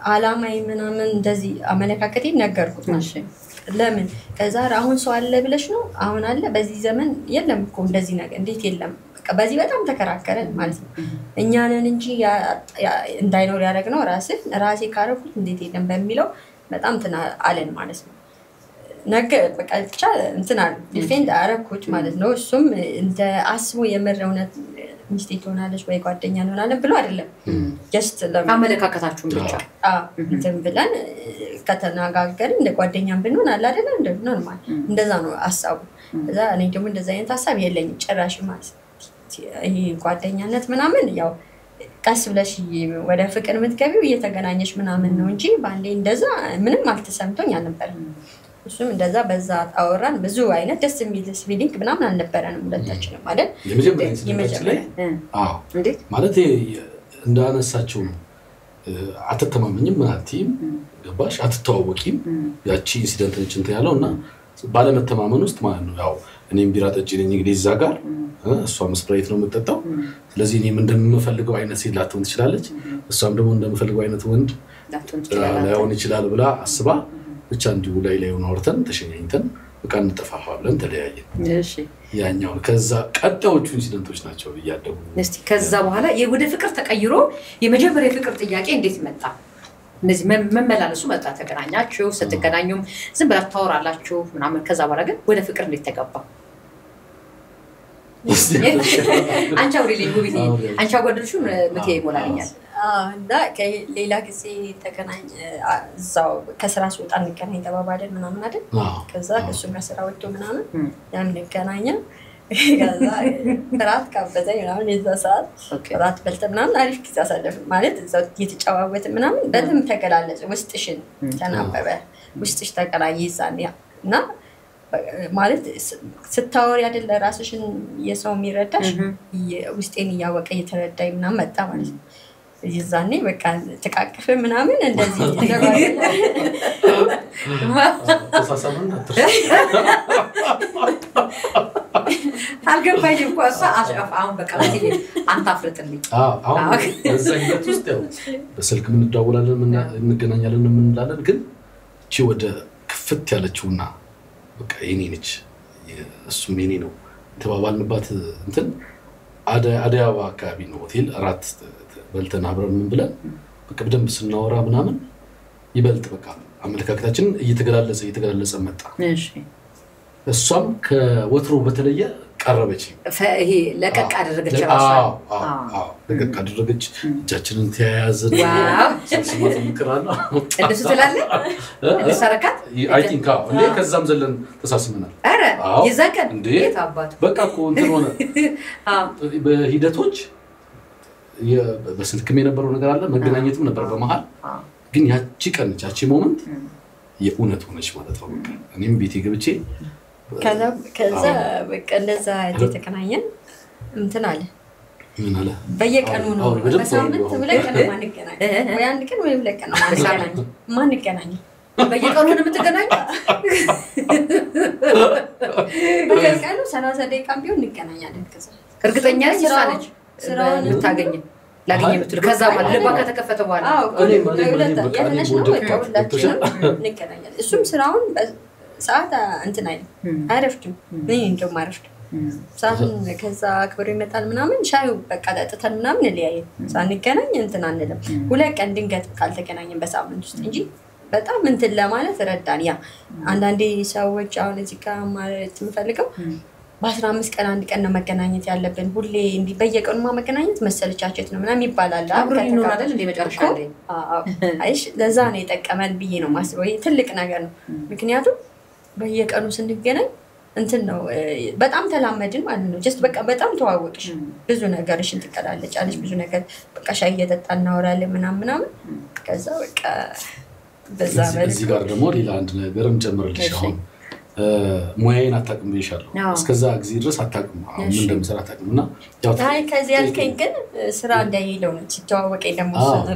አላማይ ምናምን እንደዚህ አመለካከቴን ነገርኩት ማለት ለምን ከዛ አሁን ሰው አለ ብለሽ ነው አሁን አለ በዚህ ዘመን የለም እኮ እንደዚህ ነገር እንዴት የለም በቃ በዚህ በጣም ተከራከረን ማለት ነው። እኛ ነን እንጂ እንዳይኖር ያደረግነው ራሴ ካረኩት እንዴት የለም በሚለው በጣም አለን ማለት ነው። ነገ በቃ ብቻ እንትና ዲፌንድ አረኩት ማለት ነው። እሱም እንደ አስቦ የምር እውነት ሚስቴ ትሆናለች ወይ ጓደኛ እንሆናለን ብሎ አይደለም ጀስት አመለካከታችሁን ብቻ እንትን ብለን ከተነጋገርን እንደ ጓደኛም ብንሆን አለ አይደል እንደ ኖርማል እንደዛ ነው ሐሳቡ። ከዛ እኔ ደግሞ እንደዛ አይነት ሐሳብ የለኝም ጭራሽ ማለት ይሄ ጓደኛነት ምናምን ያው ቀስ ብለሽ ወደ ፍቅር የምትገቢው እየተገናኘሽ ምናምን ነው እንጂ ባንዴ እንደዛ ምንም አልተሰምቶኝ አልነበረም። እሱም እንደዛ በዛ አወራን። ብዙ አይነት ደስ የሚል ፊሊንግ ምናምን አልነበረንም ሁለታችንም ማለት የመጀመሪያ እንዴት ማለት እንዳነሳቸው ነው። አትተማመኝም ማለትም ገባሽ አትተዋወቂም። ያቺ ኢንሲደንት ነች እንትን ያለውና ባለመተማመን ውስጥ ማለት ነው። ያው እኔም ቢራ ጠጪ ነኝ እንግዲህ እዛ ጋር እሷም ስፕራይት ነው የምትጠጣው። ስለዚህ እኔም እንደምፈልገው አይነት ሴት ላትሆን ትችላለች፣ እሷም ደግሞ እንደምፈልገው አይነት ወንድ ላይሆን ይችላል ብላ አስባ ብቻ እንዲሁ ላይ ሆነ አውርተን ተሸኛኝተን በቃ እንጠፋፋ ብለን ተለያየን። እሺ ያኛው ከዛ ቀጣዮቹ ኢንሲደንቶች ናቸው እያደጉ እስቲ ከዛ በኋላ የወደ ፍቅር ተቀይሮ የመጀመሪያ ፍቅር ጥያቄ እንዴት መጣ? እነዚህ መመላለሱ መጣ። ተገናኛችሁ? ስትገናኙም ዝም ብላችሁ ታወራላችሁ ምናምን። ከዛ በኋላ ግን ወደ ፍቅር እንዴት ተገባ? አንቺ አውሪልኝ ጉቢቲ። አንቺ አጓደልሽው ምቴ ይሞላልኛል። እና ሌላ ጊዜ ተገናኝ እዛው ከስራ ሲወጣ እንገናኝ ተባባልን ምናምን አይደል። ከዛ እሱም ከስራ ወጥቶ ምናምን ያን እንገናኛ። ከዛ ራት ጋበዘኝ ምናምን የዛ ሰዓት ራት በልተን ምናምን አሪፍ ጊዜ አሳለፍን ማለት እዛው እየተጫዋወትን ምናምን በደንብ ተገላለጽ ውስጥሽን ተናበበ ውስጥሽ ተቀራይ ይዛን እና ማለት ስታወሪ አይደለ ራስሽን የሰው የሚረዳሽ ውስጤን እያወቀ እየተረዳኝ ምናምን መጣ ማለት ነው ይዛኔ በቃ ተቃቀፈ ምናምን እንደዚህ ተሳሳምን አልገባኝም እኮ እሷ አሽአፍ አሁን በቃ አንተ አፍርጥልኝ አሁን እዛ ሂደት ውስጥ ያው በስልክ ምን እንደዋወላለን ምን እንገናኛለን ምን እንላለን ግን እቺ ወደ ክፍት ያለችውና በቃ የኔ ነች እሱም የኔ ነው ተባባልንባት እንትን አዳያዋ አካባቢ ነው ሆቴል አራት በልተን አብረን ምን ብለን በቃ በደንብ ስናወራ ምናምን ይበልጥ በቃ አመለካከታችን እየተገላለጸ መጣ እሺ እሷም ከወትሮ በተለየ ቀረበች ይሄ ለቀቅ አደረገች ራሷ ለቀቅ አደረገች እጃችንን ተያያዝን ዋው ሰልስማት ምክራና እንደሱ ትላለህ እንደሰረካት አይ ቲንክ እንዴ ከዛም ዘለን ተሳስመናል አረ ይዘከን እንዴት አባቱ በቃ እኮ እንትን ሆነ በሂደቶች በስልክም የነበረው ነገር አለ መገናኘትም ነበር በመሃል ግን ያቺ ሞመንት የኡነት ሆነች ማለት ነው በቃ እኔም ቤቴ ገብቼ ከዛ በቃ እንደዛ የተከናኘን እንትን አለ ምን አለ በየቀኑ ነው በሳምንት ሁለት ቀን ማንገናኝ ወይ አንድ ቀን ወይ ሁለት ቀን ማንገናኝ በየቀኑ ነው የምትገናኝ በየቀኑ 30 ደቂቃ ቢሆን እንገናኛለን ከዛ እርግጠኛ ነኝ እሷ ስራውን ልታገኝ ላገኝ የምትል ከዛ ማለት ልባ ከተከፈተ በኋላ እንገናኛለን እሱም ስራውን ሰዓት እንትን አይረፍድም ምን እንደውም አይረፍድም ሰዓትን ከዛ አክብሮ ይመጣል ምናምን ሻዩ በቃ ጠጥተን ምናምን ለያየን ሳንገናኝ እንትን አንልም ሁለት ቀን ድንገት ካልተገናኘን በሳምንት ውስጥ እንጂ በጣም እንትን ለማለት ረዳን ያ አንዳንዴ ሰዎች አሁን እዚህ ጋር ማለት የምፈልገው በ15 ቀን አንድ ቀን ነው መገናኘት ያለብን ሁሌ እንዲ በየቀኑ መገናኘት መሰልቻቸት ነው ምናምን ይባላል አብሮ ይኖር አይደል እንደ መጨረሻ ላይ አይሽ ለዛ ነው የጠቀመን ብዬ ነው ማስበው ትልቅ ነገር ነው ምክንያቱም በየቀኑ ስንገናኝ እንትን ነው በጣም ተላመድን ማለት ነው just በቃ በጣም ተዋወቅሽ ብዙ ነገርሽን ትቀላለጫለሽ ብዙ ነገር በቃ ሻይ እየጠጣን እናወራለን ምናምን ከዛ በቃ በዛ እዚህ ጋር ደግሞ ሌላ አንድ ነገር እንጨምርልሽ አሁን ሙያዬን አታውቅም ብዬሻለሁ እስከዛ ጊዜ ድረስ አታውቅም አሁን ምን እንደምሰራ አታውቅምና ያው አይ ከዚህ ያልከኝ ግን ስራ እንዳይለው ነው ሲተዋወቀኝ ደግሞ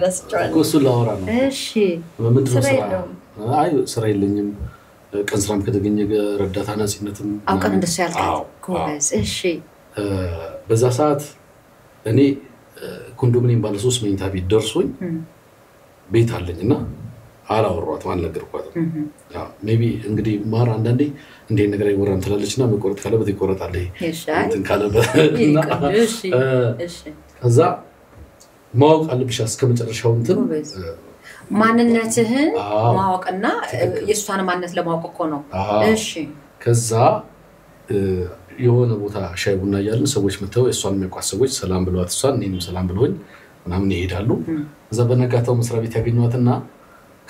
እሱ እሱ ላወራ ነው እሺ ምንድነው ስራ አይ ስራ የለኝም ቀን ስራም ከተገኘ ረዳት አናጺነትም አውቀን እንደሱ ያልከኝ ኮበዝ እሺ በዛ ሰዓት እኔ ኮንዶሚኒየም ባለ 3 መኝታ ቤት ደርሶኝ ቤት አለኝና አላወራሁት አልነገርኳትም ያ ሜቢ እንግዲህ ማር አንዳንዴ እንደ ነገር አይወራም ትላለችና መቆረጥ ካለበት ይቆረጣል እንትን ካለበት እሺ ከዛ ማወቅ አለብሽ እስከመጨረሻው እንትን ማንነትህን ማወቅና የሷን ማንነት ለማወቅ እኮ ነው እሺ ከዛ የሆነ ቦታ ሻይ ቡና ያያልን ሰዎች መተው እሷን የሚያቋስ ሰዎች ሰላም ብለዋት እሷን እኔንም ሰላም ብለውኝ ምናምን ይሄዳሉ እዛ በነጋታው መስሪያ ቤት ያገኙዋትና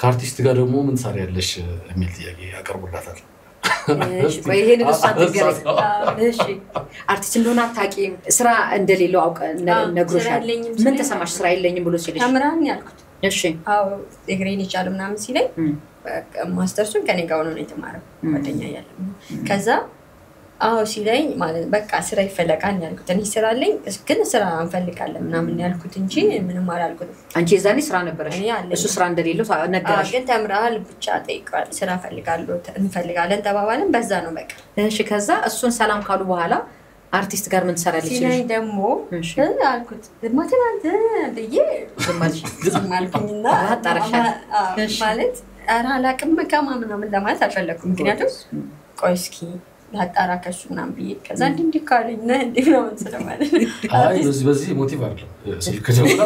ከአርቲስት ጋር ደግሞ ምን ሰሪያለሽ የሚል ጥያቄ ያቀርቡላታል እሺ ቆይ ይሄን እሷ ትገረኝ እሺ አርቲስት እንደሆነ አታውቂም ስራ እንደሌለው አውቀ ነግሮሻል ምን ተሰማሽ ስራ የለኝም ብሎ ሲልሽ ተምራን ያልኩት እሺ አው እግሬን ይቻል ምናምን ሲለኝ ማስተርሱን ከኔ ጋር ነው የተማረው ጓደኛ ያለ ከዛ አው ሲለኝ ማለት በቃ ስራ ይፈልጋል ያልኩት እኔ ስራ አለኝ ግን ስራ እንፈልጋለን ምናምን ያልኩት እንጂ ምንም አላልኩት አንቺ የዛኔ ስራ ነበርሽ እሱ ስራ እንደሌለው ነገርሽ ግን ተምራል ብቻ ጠይቀዋል ስራ ፈልጋለሁ እንፈልጋለን ተባባልን በዛ ነው በቃ እሺ ከዛ እሱን ሰላም ካሉ በኋላ አርቲስት ጋር ምን ትሰራለች ሲለኝ ደግሞ አልኩት ማተናንተ በየ ዝማልኩኝና አጣራሻ ማለት አራላቅም ከማ ምናምን ለማለት አልፈለኩም ምክንያቱም ቆይ እስኪ ላጣራ ከሱ ምናምን ብዬ ከዛ እንዲህ ካለኝ ነው እንዴ ነው ስለማለት አይ በዚህ ሞቲቭ አይደለም ስልክ ጀምራ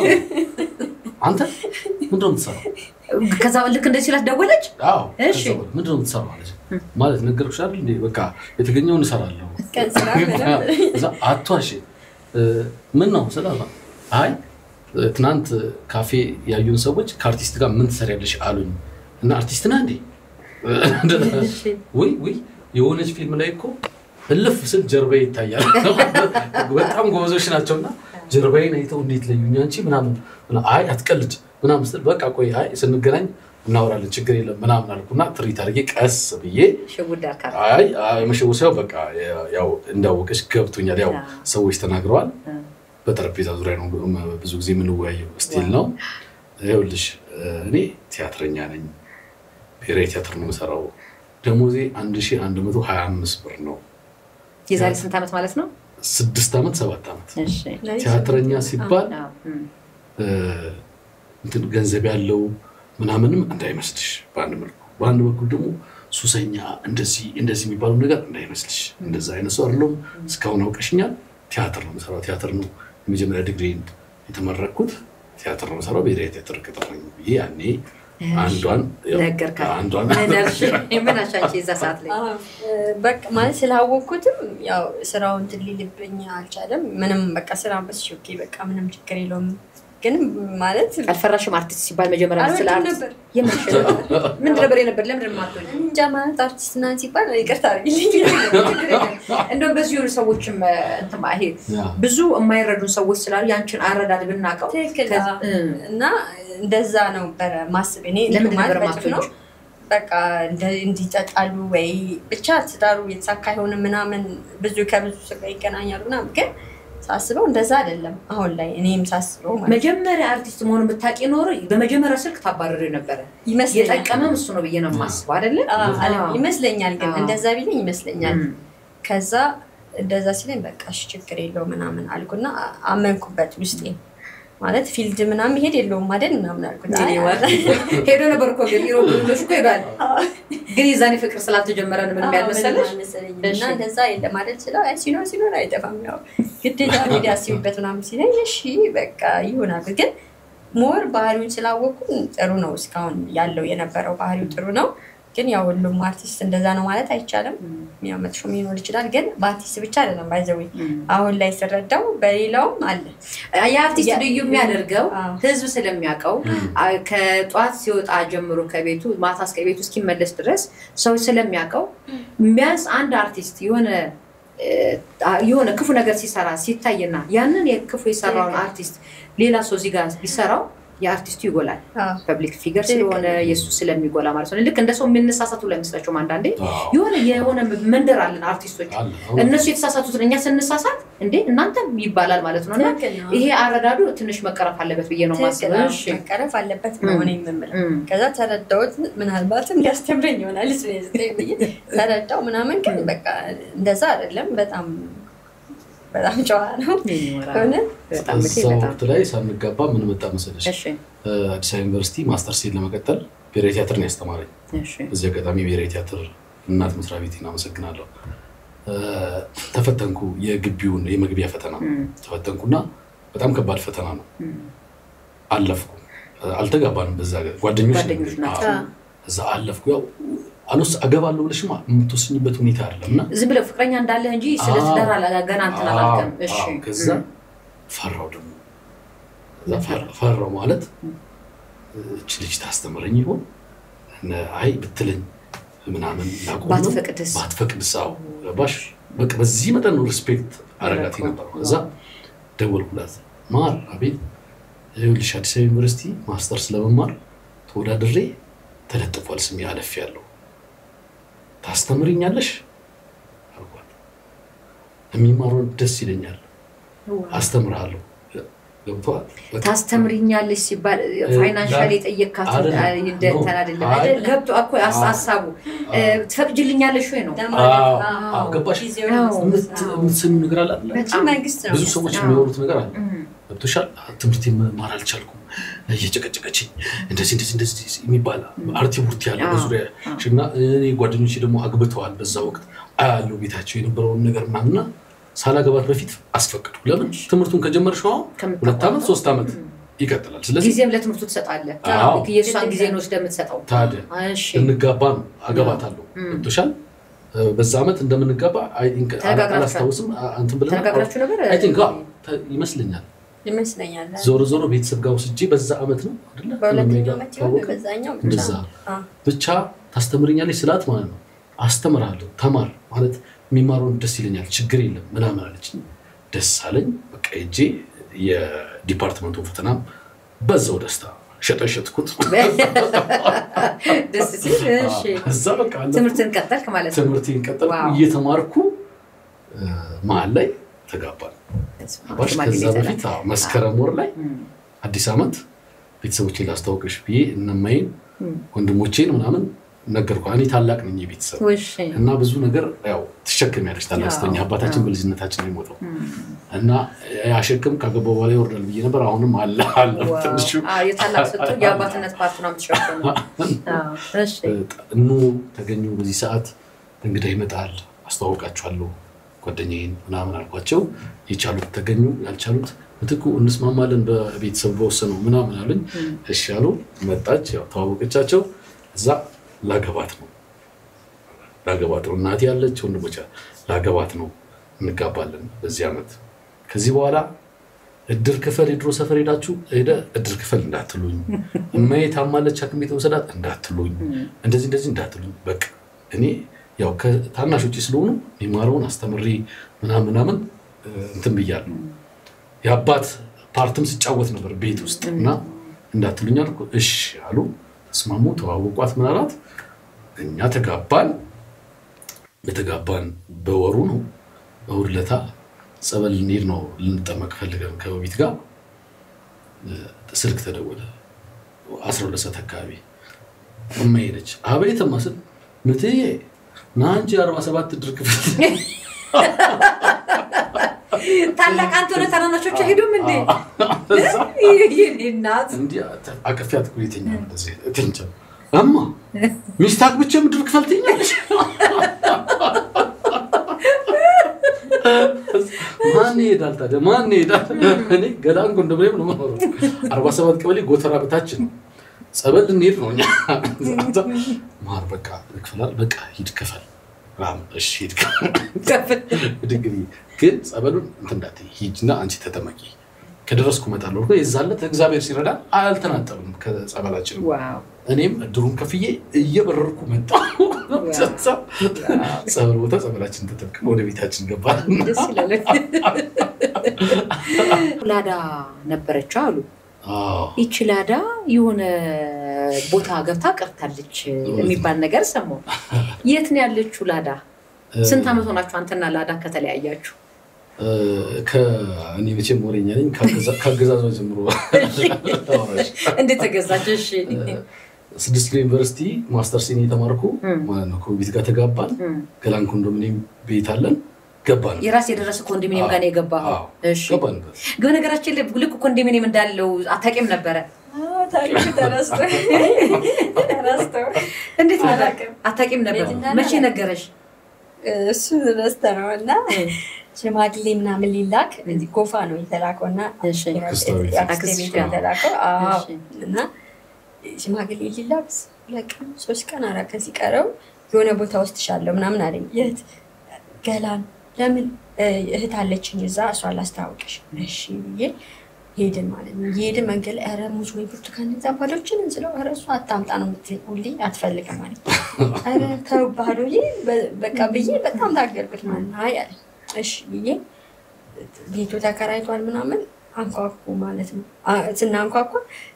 አንተ ምንድነው የምትሰራው ከዛ ልክ እንደዚህ ሲላት ደወለች አዎ እሺ ምንድነው የምትሰራው ማለት ነገርኩሽ አይደል እንዴ በቃ የተገኘውን እሰራለሁ ከዛ አቷሽ ምን ነው ሰላም አይ ትናንት ካፌ ያዩን ሰዎች ከአርቲስት ጋር ምን ትሰሪያለሽ አሉኝ እና አርቲስት ነህ እንዴ ወይ የሆነች ፊልም ላይ እኮ እልፍ ስል ጀርባዬ ይታያል በጣም ጎበዞች ናቸውና ጀርባዬን አይተው እንዴት ለዩኝ አንቺ ምናምን አይ አትቀልድ ምናምን ስል በቃ ቆይ አይ ስንገናኝ እናወራለን ችግር የለም ምናምን አልኩና ትሪት አድርጌ ቀስ ብዬ ሽውዳካ አይ መሸወሰው በቃ ያው እንዳወቀሽ ገብቶኛል ያው ሰዎች ተናግረዋል በጠረጴዛ ዙሪያ ነው ብዙ ጊዜ የምንወያየው ስቲል ነው ይኸውልሽ እኔ ቲያትረኛ ነኝ ብሔራዊ ቲያትር ነው የምሰራው ደሞዜ 1125 ብር ነው የዛሬ ስንት ዓመት ማለት ነው 6 ዓመት 7 ዓመት እሺ ቲያትረኛ ሲባል እንትን ገንዘብ ያለው ምናምንም እንዳይመስልሽ በአንድ በኩል ደግሞ ሱሰኛ እንደዚህ የሚባለው ነገር እንዳይመስልሽ እንደዛ አይነት ሰው አይደለም እስካሁን አውቀሽኛል ቲያትር ነው የምሰራው ቲያትር ነው የመጀመሪያ ዲግሪን የተመረኩት ቲያትር ነው የምሰራው ብሔራዊ ቲያትር ከተፈረኝ ብዬ ያኔ አንዷን ምን አሻንቺ እዛ ሰዓት ላይ በቃ ማለት ስላወቅኩትም ያው ስራውን ትልልብኝ አልቻለም ምንም በቃ ስራ በስሾኬ በቃ ምንም ችግር የለውም ግን ማለት አልፈራሽም አርቲስት ሲባል መጀመሪያ ስለ ምን ነበር ለምን ማጥቶኝ እንጃ ማለት አርቲስት ናን ሲባል ይቅርታ አድርጊልኝ እንደው በዚህ የሆኑ ሰዎችም እንትን ይሄ ብዙ የማይረዱ ሰዎች ስላሉ ያንቺን አረዳድ ብናቀው እና እንደዛ ነው ማስብ እኔ ለምን ነበር ማጥቶኝ በቃ እንዲጠጣሉ ወይ ብቻ ትዳሩ የተሳካ ይሆን ምናምን ብዙ ከብዙ ሰው ጋር ይገናኛሉ ምናምን ግን ሳስበው እንደዛ አይደለም አሁን ላይ እኔም ሳስበው ማለት መጀመሪያ አርቲስት መሆኑን ብታቂ ኖር በመጀመሪያ ስልክ ታባረሪ ነበር የጠቀመም እሱ ነው ብዬ ነው የማስበው አይደል ይመስለኛል ግን እንደዛ ቢለኝ ይመስለኛል ከዛ እንደዛ ሲለኝ በቃ እሺ ችግር የለውም ምናምን አልኩና አመንኩበት ውስጤ ማለት ፊልድ ምናምን ይሄድ የለውም አይደል ምናምን አልኩት ሄዶ ነበር እኮ ግን ይሮብልሽ እኮ ይባል ግን ይዛኔ ፍቅር ስላልተጀመረ ምን ያልመሰለሽ እና እንደዛ የለም አይደል ስለው አይ ሲኖር አይጠፋም ያው ግዴታ ሚዲያ ሲውበት ምናምን ሲለኝ እሺ በቃ ይሆናል ግን ሞር ባህሪውን ስላወቁ ጥሩ ነው እስካሁን ያለው የነበረው ባህሪው ጥሩ ነው ግን ያው ሁሉም አርቲስት እንደዛ ነው ማለት አይቻልም የሚያመጥሹ ሊኖር ይችላል ግን በአርቲስት ብቻ አይደለም ባይዘው አሁን ላይ ሲረዳው በሌላውም አለ የአርቲስት ልዩ የሚያደርገው ህዝብ ስለሚያቀው ከጧት ሲወጣ ጀምሮ ከቤቱ ማታ እስከ ቤቱ እስኪመለስ ድረስ ሰው ስለሚያቀው ቢያንስ አንድ አርቲስት የሆነ ክፉ ነገር ሲሰራ ሲታየና ያንን የክፉ የሰራውን አርቲስት ሌላ ሰው እዚህ ጋር ቢሰራው የአርቲስቱ ይጎላል ፐብሊክ ፊገር ስለሆነ የሱ ስለሚጎላ ማለት ነው ልክ እንደሰው ምንሳሳቱ ለምሳቸው አንዳንዴ የሆነ መንደር አለን አርቲስቶች እነሱ የተሳሳቱት እኛ ስንሳሳት እንዴ እናንተ ይባላል ማለት ነውና ይሄ አረዳዱ ትንሽ መቀረፍ አለበት ብዬ ነው ማስበው እሺ መቀረፍ አለበት ነው እኔ የምምለው ከዛ ተረዳውት ምናልባትም ሊያስተምረኝ ይሆናል ስለዚህ ተረዳው ምናምን ግን በቃ እንደዛ አይደለም በጣም ጨዋ ነው በጣም ወቅት ላይ ሳንጋባ ምን መጣ መሰለሽ አዲስ አበባ ዩኒቨርሲቲ ማስተርስ ለመቀጠል ብሔራዊ ቲያትር ነው ያስተማረኝ እዚህ አጋጣሚ ብሔራዊ ቲያትር እናት መስሪያ ቤቴን አመሰግናለሁ ተፈተንኩ የግቢውን የመግቢያ ፈተና ተፈተንኩና በጣም ከባድ ፈተና ነው አለፍኩ አልተጋባንም በዛ ጓደኞች ናቸው እዛ አለፍኩ ያው አሉስ አገባለሁ ብለሽማ የምትወስኝበት ሁኔታ አይደለምና ዝም ብለ ፍቅረኛ እንዳለ እንጂ ስለትዳር አላገና እንትን አላልከም እሺ ከዛ ፈራው ደግሞ ፈራው ማለት እቺ ልጅ ታስተምረኝ ይሆን አይ ብትልኝ ምናምን ላቆም ባትፈቅድሳው ባሽ በቃ በዚህ መጠን ነው ሪስፔክት አረጋት ነበር እዛ ደወልኩላት ማር አቤት ይኸውልሽ አዲስ አበባ ዩኒቨርሲቲ ማስተርስ ለመማር ተወዳድሬ ተለጥፏል ስሜ አለፍ ያለው ታስተምሪኛለሽ አልኳት የሚማረው ደስ ይለኛል አስተምራለሁ ገብቷል ታስተምሪኛለሽ ሲባል ፋይናንሻሊ ጠየካት እንደተና አይደለም ገብቶ እኮ አሳሳቡ ትፈቅጂልኛለሽ ወይ ነው ገባሽ ምን ነገር አለ ብዙ ሰዎች የሚወሩት ነገር አለ ገብቶሻል ትምህርት ማር አልቻልኩም እየጨቀጨቀችኝ እንደዚህ የሚባል አርቲ ቡርቲ ያለ በዙሪያ እና እኔ ጓደኞቼ ደግሞ አግብተዋል በዛ ወቅት አያለው ቤታቸው የነበረው ነገር ምናምንና ሳላገባት በፊት አስፈቅዱ ለምን ትምህርቱን ከጀመርሽ ነው 2 ዓመት 3 ዓመት ይቀጥላል ስለዚህ ጊዜም ለትምህርቱ ተሰጣለ የሷን ጊዜ ነው እንደምትሰጣው ታዲያ እንጋባ አገባታለሁ ገብቶሻል በዛ ዓመት እንደምንጋባ አይ ቲንክ አላስታውስም አንተም ብለና ተነጋግራችሁ ነበር አይ ቲንክ ይመስለኛል ዞሮ ቤተሰብ ጋር ወስጄ በዛ ዓመት ነው አይደለ በሁለተኛው ዓመት ነው በዛኛው ብቻ ታስተምሪኛለሽ ስላት ማለት ነው አስተምራለሁ ተማር ማለት የሚማረውን ደስ ይለኛል ችግር የለም ምናምን አለች ደስ አለኝ በቃ እጄ የዲፓርትመንቱ ፈተናም በዛው ደስታ ሸጠሸጥኩት ደስ ሲል እሺ እዛ በቃ ትምህርትን ቀጠልክ ማለት ነው ትምህርቴን ቀጠልኩ እየተማርኩ መሀል ላይ ተጋባን ከዛ በፊት መስከረም ወር ላይ አዲስ አመት ቤተሰቦቼን ላስተዋውቅሽ ብዬ እነማይን ወንድሞቼን ምናምን ነገርኩ እኔ ታላቅ ነኝ ቤተሰብ እና ብዙ ነገር ያው ተሸክሚያለሽ ታላስተኛ አባታችን በልጅነታችን ነው የሞተው እና ያሸክም ካገባው በኋላ ይወርዳል ብዬ ነበር አሁንም አለ ትንሹ የታላቅ ስትል የአባትነት ፓርት ነው የምትሸከመው እሺ እኑ ተገኙ በዚህ ሰዓት እንግዳ ይመጣል አስተዋውቃቸዋለሁ ጓደኛዬን ምናምን አልኳቸው የቻሉት ተገኙ ያልቻሉት ምትኩ እንስማማለን በቤተሰብ በወሰነው ምናምን አሉኝ እሺ አሉ መጣች ያው ተዋወቀቻቸው እዛ ላገባት ነው እናቴ ያለች ወንድሞች ላገባት ነው እንጋባለን በዚህ አመት ከዚህ በኋላ እድር ክፈል ድሮ ሰፈር ሄዳችሁ እድር ክፈል እንዳትሉኝ እማዬ ታማለች አክም ቤት ወሰዳት እንዳትሉኝ እንደዚህ እንዳትሉኝ በቃ እኔ ያው ከታናሾች ስለሆኑ የሚማረውን አስተምሪ ምናምን እንትን ብያለሁ ያባት ፓርትም ሲጫወት ነበር ቤት ውስጥና እንዳትሉኝ አልኩ እሺ አሉ ተስማሙ ተዋወቋት ምናላት እኛ ተጋባን በተጋባን በወሩ ነው በውርለታ ጸበል እንሂድ ነው ልንጠመቅ ፈልገን ከቤት ጋር ስልክ ተደወለ 12 ሰዓት አካባቢ እማይሄደች አቤት ማስል ምትዬ ናንጂ 47 ድርክ ታላቅ አንተነ ታናናሾች ሄዱም እንዴ ይሄናት እንዴ አቀፊያት ኩሪተኛ እንደዚህ እንት አማ ሚስታክ ብቻ ምድር ክፈልተኛለሽ ማን ይሄዳል ታዲያ ማን ይሄዳል እኔ ገዳን ጎንደብሬም ነው ማለት 47 ቀበሌ ጎተራ በታችን ጸበል እንሄድ ነው ማር በቃ ክፈላል በቃ ሂድ ከፈል ራም እሺ ሂድ ከፈል ድግሪ ግን ጸበሉን እንት ሂድና አንቺ ተጠመቂ ከደረስኩ መጣለው እኮ የዛለት እግዚአብሔር ሲረዳ አልተናጠብም ከጸበላችን ዋው እኔም ድሩን ከፍዬ እየበረርኩ መጣሁ ጸበል ቦታ ጸበላችን ተጠቅሞ ወደ ቤታችን ገባን ደስ ይላል ላዳ ነበረች አሉ ይቺ ላዳ የሆነ ቦታ ገብታ ቀርታለች የሚባል ነገር ሰማሁ የት ነው ያለችው ላዳ ስንት አመት ሆናችሁ አንተና ላዳ ከተለያያችሁ ከእኔ መቼም ወሬኛ ነኝ ካገዛዛው ጀምሮ እንዴት ተገዛች እሺ 6 ዩኒቨርሲቲ ማስተርስ የተማርኩ ማለት ነው ኮቪድ ጋር ተጋባን ገላን ኮንዶሚኒየም ቤት አለን ገባን የራስ የደረሰ ኮንዶሚኒየም ጋር ነው የገባው እሺ ገባን ግን ነገራችን ልክ ኮንዶሚኒየም እንዳለው አታውቂም ነበር ታሪክ ተረስቶ እንዴት አታውቂም ነበር መቼ ነገረሽ እሱ ረስተነውና ሽማግሌ ምናምን ሊላክ እዚህ ጎፋ ነው የተላከውና አክስቴ የተላከው እና ሽማግሌ ሊላክ ለቀን 3 ቀን አራቀ ሲቀረው የሆነ ቦታ ውስጥ ሻለው ምናምን አለኝ የት ገላን ለምን እህት አለችኝ እዛ እሷ ላስተዋውቅሽ እሺ ብዬ ሄድን ማለት ነው ሄድን መንገድ ላይ ኧረ ሙዝ ወይ ብርቱካን ዛባሎችን እንስለው ኧረ እሷ አታምጣ ነው የምትውልኝ አትፈልግም ማለት ኧረ ተው ባዶዬ በቃ ብዬ በጣም ታገልኩት ማለት ነው አይ አለኝ እሺ ብዬ ቤቱ ተከራይቷል ምናምን አንኳኩ ማለት ነው ስናንኳኩ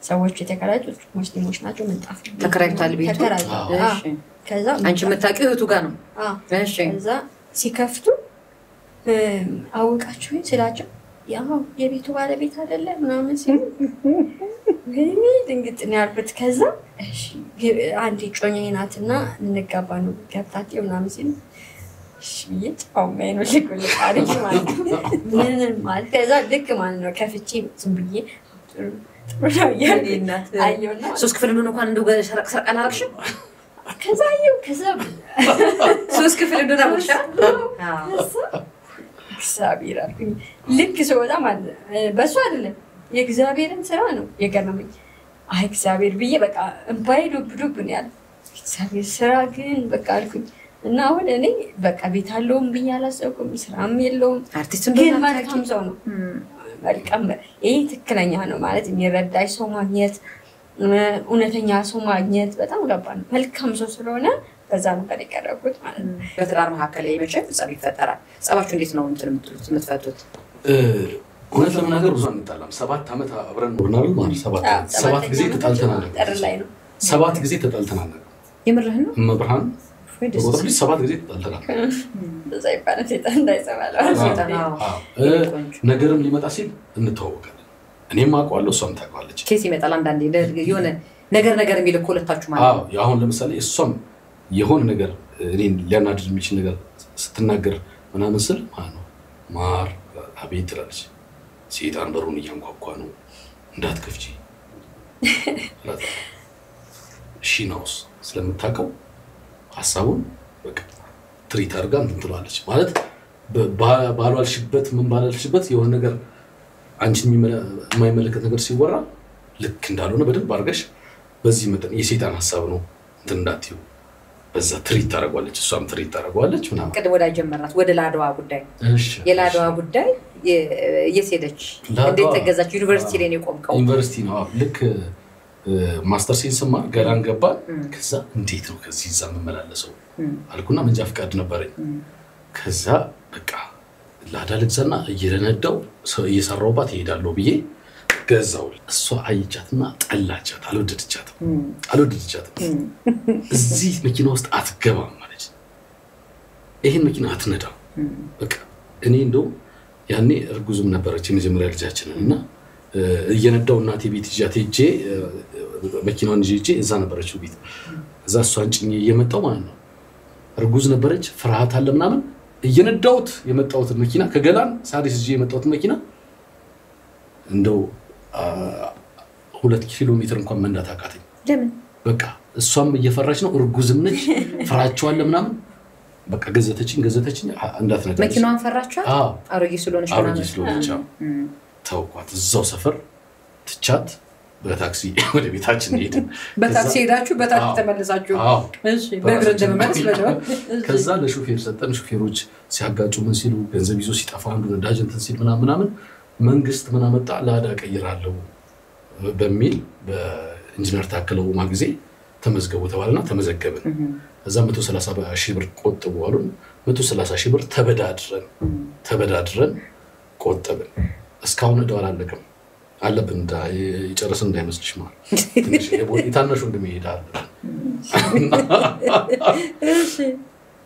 ሰዎች የተከራዩት ሙስሊሞች ናቸው ምንጣፍ ተከራይቷል ቤቱ እሺ ከዛ አንቺ መታቂው እቱ ጋር ነው እሺ ከዛ ሲከፍቱ አወቃችሁኝ ስላቸው ያው የቤቱ ባለቤት አይደለ ምናምን ሲሉ ግን ድንግጥ ነው ያልኩት ከዛ እሺ አንዴ ጮኛዬ ናትና እንጋባ ነው ገብታቴ ምናምን ሲሉ እሺ ይጣው ማይኖ ልኩል ታሪክ ማለት ምን ማለት ከዛ ልክ ማለት ነው ከፍቼ ዝም ብዬ ጥሩ ያለናት አየውና 3 ክፍል ነው እንኳን እንደው ሰርቀና አረክሽ ከዛ 3 ክፍል እንደው አረክሽ እግዚአብሔር አልኩኝ ልክ ሰውዳ ማለት በሱ አይደለም የእግዚአብሔርን ስራ ነው የገረመኝ አይ እግዚአብሔር ብዬ በቃ እንባይ ዱብ ነው ያለ እግዚአብሔር ስራ ግን በቃ አልኩኝ እና አሁን እኔ በቃ ቤት አለውም ብዬ አላሰብኩም ስራም የለውም አርቲስት ግን መልካም ሰው ነው መልካም ይሄ ትክክለኛ ነው ማለት የሚረዳሽ ሰው ማግኘት እውነተኛ ሰው ማግኘት በጣም ገባን መልካም ሰው ስለሆነ በዛ ነበር የቀረብኩት ማለት ነው። በትዳር መካከል የመቼም ጸብ ይፈጠራል። ጸባችሁ እንዴት ነው እንትን የምትፈቱት? እውነት ለመናገር ብዙ አንጣላም። 7 ዓመት አብረን ኖርናል ማለት 7 ጊዜ ተጣልተናል። ጥር ላይ ነው 7 ጊዜ ተጣልተናል። የምርህን ነው? መብርሃን ወጥቶ 7 ጊዜ ተጣልተናል። በዛ ይባላል ሰይጣን እንዳይሰማለው ነገርም ሊመጣ ሲል እንተዋወቃለን። እኔም አውቀዋለሁ እሷም ታውቃለች። ኬስ ይመጣል አንዳንዴ የሆነ ነገር የሚል እኮ ሁለታችሁ ማለት ነው። አሁን ለምሳሌ እሷም የሆነ ነገር እኔን ሊያናድድ የሚችል ነገር ስትናገር ምናምን ስል ማለት ነው ማር አቤት ትላለች። ሰይጣን በሩን እያንኳኳ ነው እንዳትከፍቺ እሺ ነውስ ስለምታውቀው ሐሳቡን በቃ ትሪት አድርጋ እንትን ትላለች ማለት ባሏልሽበት ምን ባላልሽበት የሆነ ነገር አንቺን የማይመለከት ነገር ሲወራ ልክ እንዳልሆነ በደንብ አድርገሽ በዚህ መጠን የሰይጣን ሐሳብ ነው እንትን እንዳትዩ በዛ ትሪት ታደርጓለች። እሷም ትሪት ታደርጓለች ምናምን ቀደም ወደ ጀመርናት ወደ ላድዋ ጉዳይ የላድዋ ጉዳይ የሴደች እንዴት ተገዛች? ዩኒቨርሲቲ ላይ ነው የቆምከው? ዩኒቨርሲቲ ነው ልክ ማስተር ሲንስማ ገራን ገባ። ከዛ እንዴት ነው ከዚህ እዛ መመላለሰው አልኩና መንጃ ፍቃድ ነበረኝ። ከዛ በቃ ላዳ ልግዛና እየረነዳው እየሰራውባት ይሄዳለሁ ብዬ ገዛው። እሷ አይቻትና ጠላቻት። አልወደደቻትም። እዚህ መኪና ውስጥ አትገባም ማለት ይሄን መኪና አትነዳም። በቃ እኔ እንደው ያኔ እርጉዝም ነበረች የመጀመሪያ ልጃችንና እየነዳው እናቴ ቤት ይዣት ሄጄ መኪናውን ይዤ እዛ ነበረችው ቤት እዛ እሷን ጭኜ እየመጣው ማለት ነው። እርጉዝ ነበረች። ፍርሃት አለ ምናምን እየነዳውት የመጣውት መኪና ከገላን ሳሪስ ይዤ የመጣውት መኪና እንደው 2 ኪሎ ሜትር እንኳን መንዳት አቃተኝ። ለምን? በቃ እሷም እየፈራች ነው እርጉዝም ነች ፍራቻው አለ ምናምን በቃ ገዘተችኝ እንዳትነዳ መኪናዋን ፈራቻት። አሮጌ ስለሆነች ተውኳት። እዛው ሰፈር ትቻት በታክሲ ወደ ቤታችን ሄድን። በታክሲ ሄዳችሁ በታክሲ ተመለሳችሁ? እሺ በእግር እንደመመለስ በለው። ከዛ ለሹፌር ሰጠን። ሹፌሮች ሲያጋጩ ምን ሲሉ ገንዘብ ይዞ ሲጠፋ አንዱ ነዳጅ እንትን ሲል ምናምን መንግስት ምን አመጣ ላዳ ቀይራለሁ በሚል በኢንጂነር ታከለው ጊዜ ተመዝገቡ ተባለና ተመዘገብን። እዛ 130,000 ብር ቆጥቡ አሉን። 130,000 ብር ተበዳድረን ቆጠብን። እስካሁን እዳው አላለቀም አለብን እንዳ ይጨርሰን እንዳይመስልሽ ማለት ትንሽ የታናሽ ወንድም ይሄዳል። እሺ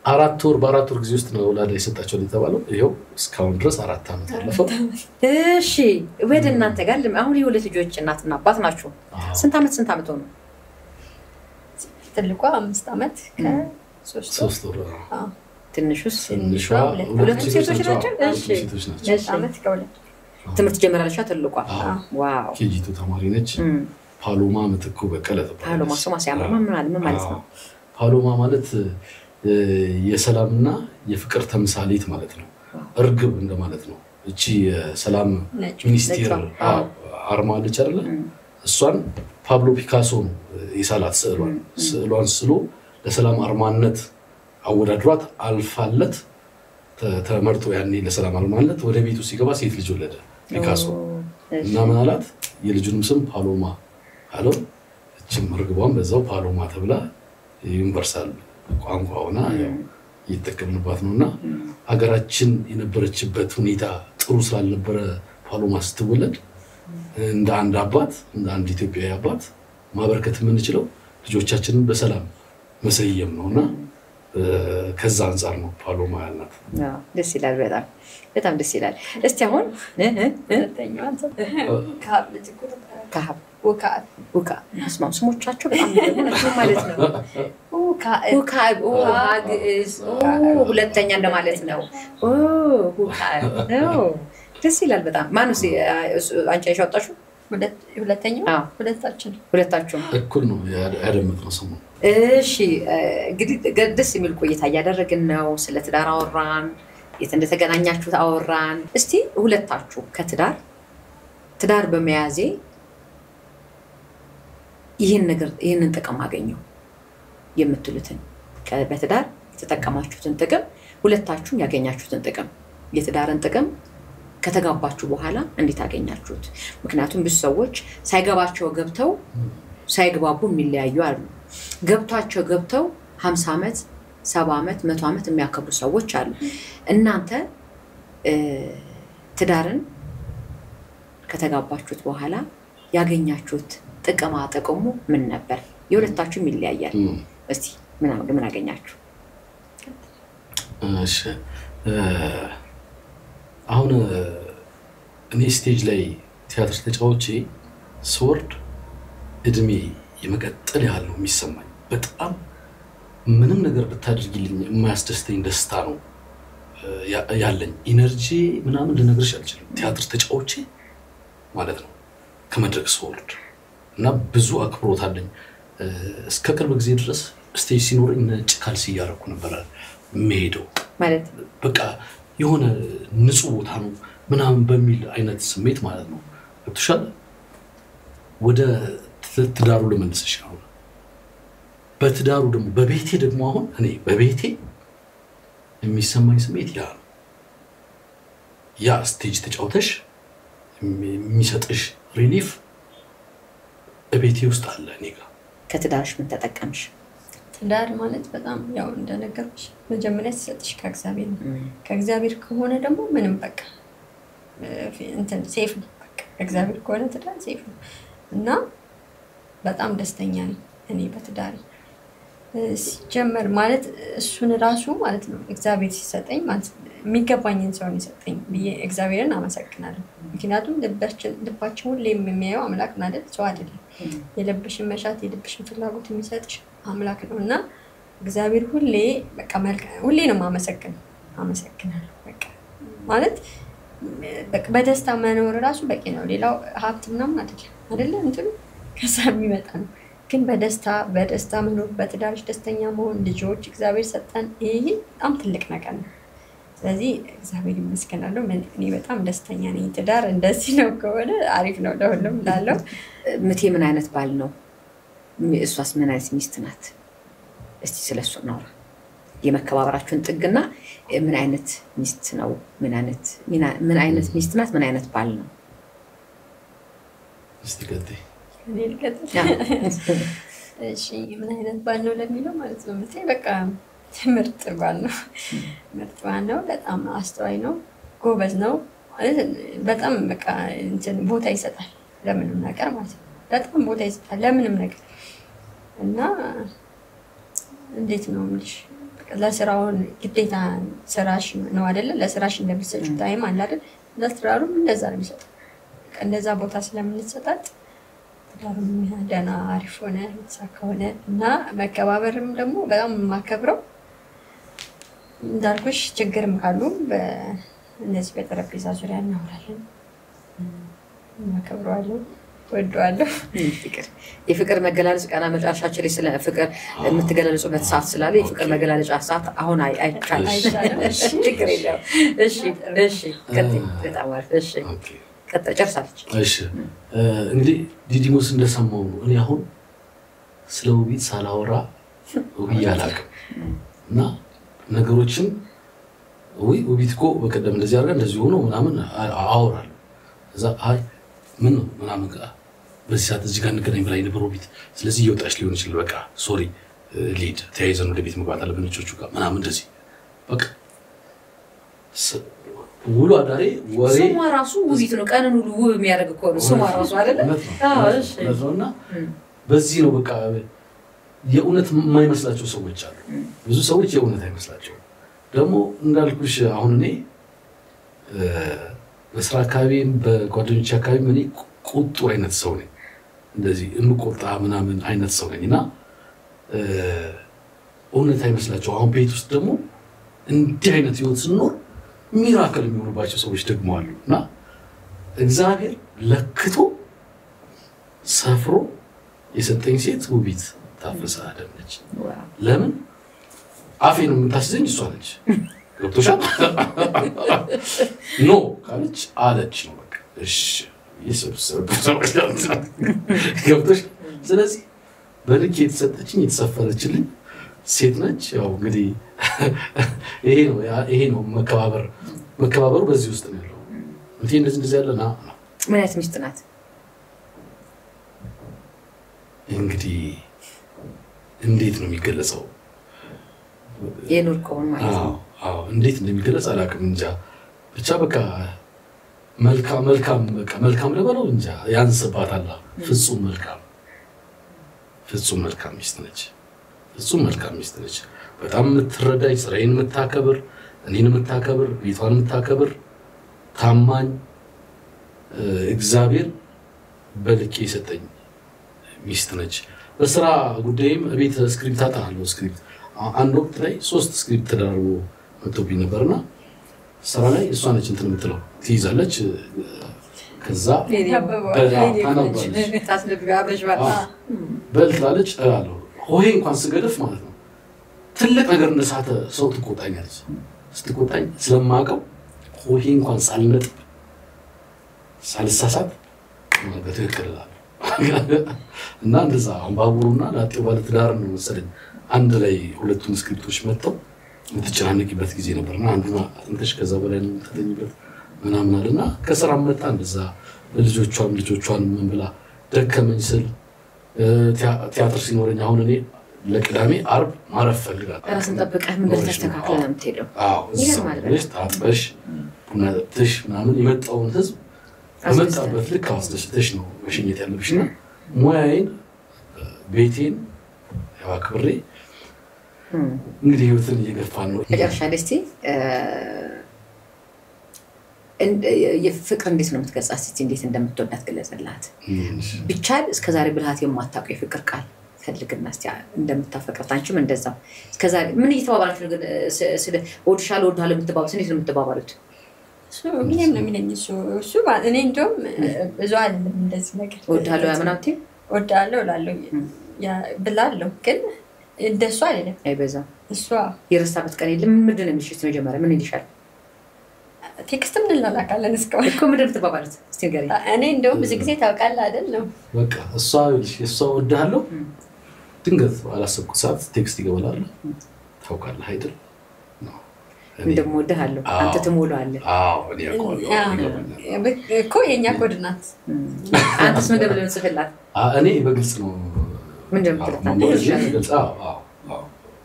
4 ወር ጊዜ ውስጥ ነው ላዳ የሰጣቸው የተባለው። ይሄው እስካሁን ድረስ 4 ዓመት አለፈው። እሺ ወደ እናንተ ጋር አሁን የሁለት ልጆች እናትና አባት ናችሁ። ስንት ዓመት ሆነ? ትልቋ 5 ዓመት ከ3 ወር ትንሹስ ሁለት ሴቶች ናቸው። እሺ ዓመት ከሁለት ትምህርት ጀመራለች ትልቋ። ዋው ኬጂቱ ተማሪ ነች። ፓሎማ ምትኩ በቀለ ተባለ። ፓሎማ ስሟ ሲያምር ምን ማለት ነው? ፓሎማ ማለት የሰላምና የፍቅር ተምሳሌት ማለት ነው። እርግብ እንደማለት ነው። እቺ የሰላም ሚኒስቴር አርማ አለች አይደል? እሷን ፓብሎ ፒካሶ የሳላት ስዕሏን ስሎ ለሰላም አርማነት አወዳድሯት አልፋለት ተመርጦ ያኔ ለሰላም አርማነት ወደ ቤቱ ሲገባ ሴት ልጅ ወለደ ፒካሶ እና ምን አላት? የልጁንም ስም ፓሎማ አለው። እቺም እርግቧን በዛው ፓሎማ ተብላ ዩኒቨርሳል ቋንቋ ሆና እየተጠቀምንባት ነውና ሀገራችን የነበረችበት ሁኔታ ጥሩ ስላልነበረ ፓሎማ ስትወለድ እንደ አንድ አባት እንደ አንድ ኢትዮጵያዊ አባት ማበርከት የምንችለው ልጆቻችንን በሰላም መሰየም ነውና ከዛ አንፃር ነው ፓሎማ ያልናት። ደስ ይላል። በጣም ደስ ይላል። እስቲ አሁን ውካ ስማም ስሞቻቸው በጣም ማለት ነው። ሁለተኛ እንደማለት ነው። ውካ ደስ ይላል በጣም። ማንስ አንቺ ያወጣሽው? ሁለታችሁም እኩል ነው ያደመጥነው ስሙ። እሺ እንግዲህ ደስ የሚል ቆይታ እያደረግን ነው። ስለ ትዳር አወራን፣ የት እንደተገናኛችሁ አወራን። እስቲ ሁለታችሁ ትዳር በመያዜ ይህንን ጥቅም አገኘው የምትሉትን በትዳር የተጠቀማችሁትን ጥቅም ሁለታችሁም ያገኛችሁትን ጥቅም የትዳርን ጥቅም ከተጋባችሁ በኋላ እንዴት አገኛችሁት? ምክንያቱም ብዙ ሰዎች ሳይገባቸው ገብተው ሳይግባቡ የሚለያዩ አሉ። ገብቷቸው 50 ዓመት 70 ዓመት 100 ዓመት የሚያከብሩ ሰዎች አሉ እናንተ ትዳርን ከተጋባችሁት በኋላ ያገኛችሁት ጥቅሙ ምን ነበር የሁለታችሁም ይለያያል እስቲ ምን አገኛችሁ እሺ አሁን እኔ ስቴጅ ላይ ቲያትር ተጫውቼ ስወርድ እድሜ የመቀጠል ያህል ነው የሚሰማኝ በጣም ምንም ነገር ብታደርጊልኝ የማያስደስተኝ ደስታ ነው ያለኝ ኢነርጂ ምናምን ልነግርሽ አልችልም ቲያትር ተጫውቼ ማለት ነው ከመድረክ ስወርድ እና ብዙ አክብሮት አለኝ እስከ ቅርብ ጊዜ ድረስ ስቴጅ ሲኖርኝ ነጭ ካልሲ ያረኩ ነበር መሄደው ማለት በቃ የሆነ ንጹህ ቦታ ነው ምናምን በሚል አይነት ስሜት ማለት ነው ብትሻል ወደ ትዳሩ ለመልሰሽ ነው በትዳሩ ደግሞ በቤቴ ደግሞ አሁን እኔ በቤቴ የሚሰማኝ ስሜት ያ ስቴጅ ተጫውተሽ የሚሰጥሽ ሪሊፍ በቤቴ ውስጥ አለ እኔ ጋር ከትዳርሽ ምን ተጠቀምሽ ትዳር ማለት በጣም ያው እንደነገርኩሽ መጀመሪያ ተሰጥሽ ከእግዚአብሔር ከሆነ ደግሞ ምንም በቃ እንትን ሴፍ ነው በቃ እግዚአብሔር ከሆነ ትዳር ሴፍ ነው እና በጣም ደስተኛ ነኝ እኔ በትዳር ሲጀመር ማለት እሱን ራሱ ማለት ነው እግዚአብሔር ሲሰጠኝ ማለት የሚገባኝን ሰው ይሰጠኝ ብዬ እግዚአብሔርን አመሰግናለሁ ምክንያቱም ልባችን ሁሌ የሚያየው አምላክ ነው አይደል ሰው አይደለም የልብሽን መሻት የልብሽን ፍላጎት የሚሰጥሽ አምላክ ነውና እግዚአብሔር ሁሌ በቃ ሁሌ ነው አመሰግናለሁ በቃ ማለት በደስታ መኖር ራሱ በቂ ነው ሌላው ሀብት ምናምን አይደለም እንትን ከዛ የሚመጣ ነው ግን በደስታ መኖር በትዳርሽ ደስተኛ መሆን ልጆች እግዚአብሔር ሰጠን ይሄ በጣም ትልቅ ነገር ነው ስለዚህ እግዚአብሔር ይመስገናል እኔ በጣም ደስተኛ ነኝ ትዳር እንደዚህ ነው ከሆነ አሪፍ ነው ለሁሉም ላለው ምቴ ምን አይነት ባል ነው እሷስ ምን አይነት ሚስት ናት እስቲ ስለሱ ነው የመከባበራችሁን ጥግና ምን አይነት ሚስት ነው ምን አይነት ሚስት ናት ምን አይነት ባል ነው እስቲ ገጥይ እሺ ምን አይነት ባል ነው ለሚለው ማለት ነው ምቴ በቃ ምርጥ ባል ነው በጣም አስተዋይ ነው ጎበዝ ነው በጣም በቃ እንትን ቦታ ይሰጣል ለምንም ነገር ማለት ነው በጣም ቦታ ይሰጣል ለምንም ነገር እና እንዴት ነው ምልሽ ለስራውን ግዴታ ስራሽ ነው አይደለ ለስራሽ እንደምትሰጪ ታይም አለ አይደል ለስራሩም እንደዛ ነው የሚሰጠው እንደዛ ቦታ ስለምንሰጣት ትዳሩም ደህና አሪፍ ሆነ ተሳካሆነ እና መከባበርም ደግሞ በጣም ማከብረው እንዳልኩሽ ችግርም ካሉ በእነዚህ በጠረጴዛ ዙሪያ እናወራለን ማከብረዋለሁ ወደዋለሁ የፍቅር መገላለጽ ቀና መጫሻችን ላይ ስለ ፍቅር የምትገላለጹበት ሰዓት ስላለ የፍቅር መገላለጫ ሰዓት አሁን አይቻልም ችግር የለም እሺ ቀጥይ በጣም አሪፍ እሺ ቀጥይ ጨርሳለች እሺ እንግዲህ ዲዲሞስ እንደሰማው እኔ አሁን ስለ ውቢት ሳላወራ ውብዬ አላውቅም እና ነገሮችን ውቢት እኮ በቀደም እንደዚህ አድርጋ እንደዚህ ሆኖ ምናምን አወራለሁ እዛ አይ ምን ነው ምናምን በዚህ ሰዓት እዚህ ጋር እንገናኝ ብላኝ ነበር ውቢት ስለዚህ እየወጣች ሊሆን ይችላል በቃ ሶሪ ሊድ ተያይዘን ወደ ቤት መግባት አለብን ልጆቹ ጋር ምናምን እንደዚህ በቃ ውሎ አዳሬ ወሬ ስሟ ራሱ ውቢት ነው ቀንን ሁሉ ውብ የሚያደርግ እኮ ነው ስሟ ራሱ አይደለ አዎ እሺ ነውና በዚህ ነው በቃ የእውነት የማይመስላቸው ሰዎች አሉ ብዙ ሰዎች የእውነት አይመስላቸው ደግሞ እንዳልኩሽ አሁን እኔ በስራ አካባቢም በጓደኞች አካባቢም እኔ ቁጡ አይነት ሰው ነኝ እንደዚህ እንቆጣ ምናምን አይነት ሰው ነኝና እውነት አይመስላቸው አሁን ቤት ውስጥ ደግሞ እንዲህ አይነት ህይወት ስንኖር ሚራክል የሚሆኑባቸው ሰዎች ደግሞ አሉና እግዚአብሔር ለክቶ ሰፍሮ የሰጠኝ ሴት ውቢት ታፈሳ አደነች ለምን አፌን የምታስዘኝ እሷ ነች ገብቶሻል ኖ ካለች አለች ነው በቃ እሺ ገብቶሽ ስለዚህ በልክ የተሰጠችኝ የተሰፈረችልኝ ሴት ነች ያው እንግዲህ ይሄ ነው መከባበሩ በዚህ ውስጥ ነው ያለው እንዴ እንደዚህ ያለና ምን አይነት ሚስት ናት እንግዲህ እንዴት ነው የሚገለጸው የኖርከውን ማለት ነው አዎ እንዴት እንደሚገለጽ አላውቅም እንጃ ብቻ በቃ መልካም ለበለው እንጃ ያንስባታል ፍጹም መልካም ሚስት ነች በጣም የምትረዳኝ ስራዬን የምታከብር እኔን የምታከብር ቤቷን የምታከብር ታማኝ እግዚአብሔር በልኬ የሰጠኝ ሚስት ነች በስራ ጉዳይም ቤት ስክሪፕት አጣናለሁ ስክሪፕት አንድ ወቅት ላይ 3 ስክሪፕት ተደራርቦ መጥቶብኝ ነበርና ስራ ላይ እሷ ነች እንትን የምትለው ትይዛለች ከዛ በልትላለች አለው ሆሄ እንኳን ስገደፍ ማለት ነው ትልቅ ነገር እንደሳተ ሰው ትቆጣኛለች ስትቆጣኝ ስለማቀው ሆሄ እንኳን ሳልሳሳት በትክክል እና እንደዛ ባቡሩና ላጤው ባለ ትዳር ነው መሰለኝ አንድ ላይ ሁለቱን ስክሪፕቶች መጥተው የተጨናነቂበት ጊዜ ነበርና አንዱና አጥንተሽ ከዛ በላይ ነው ተተኝበት ምናምን አለና ከስራ መጣ እንደዛ ልጆቿን ምን ብላ ደከመኝ ስል ቲያትር ሲኖረኝ አሁን እኔ ለቅዳሜ አርብ ማረፍ ፈልጋለሁ ራስን ጠብቀህ ምን ልታስተካክል ነው የምትሄደው ይሄ ታጥበሽ ቡናትሽ ምናምን የመጣውን ህዝብ በመጣበት ልክ አስደስተሽ ነው መሸኘት ያለብሽና ሙያዬን ቤቴን ያክብሬ እንግዲህ ህይወትን እየገፋን ነው መጨረሻ ደስቲ የፍቅር እንዴት ነው የምትገልጻት እስቲ እንዴት እንደምትወዳት ገለጸላት ብቻል እስከዛሬ ብልሃት የማታውቀው የፍቅር ቃል ፈልግና እስቲ እንደምታፈቅራት አንቺም እንደዛው እስከዛሬ ምን እየተባባላችሁ ነው ስለ ወድሻለሁ የምትባባሉት እንዴት ነው የምትባባሉት ምንም ነው የሚለኝ እሱ እኔ እንደውም ብዙ አይደለም እንደዚህ ነገር ወድሃለሁ ያምናት ወድሃለሁ እላለሁ ብላለሁ ግን እንደሱ አይደለም አይበዛም እሷ የረሳበት ቀን የለም ምንድን ነው የሚሽት መጀመሪያ ምን ይልሻል ቴክስትም እንላላካለን እስካሁን እኮ ምንድን ነው የምትባባሉት እስቲ ንገሪኝ እኔ እንደውም ብዙ ጊዜ ታውቃለህ አይደል ነው በቃ እሷ ወድሃለሁ ድንገት ባላሰብኩት ሰዓት ቴክስት ይገባላል ታውቃለህ አይደል እንደሞ ወድሃለሁ አንተ ትሞላለህ እኔ አውቃለሁ እኮ የኛ ኮድ ናት አንተስ ምን ደብለ ጽፈላት እኔ በግልጽ ነው ምንድን ነው የምትላት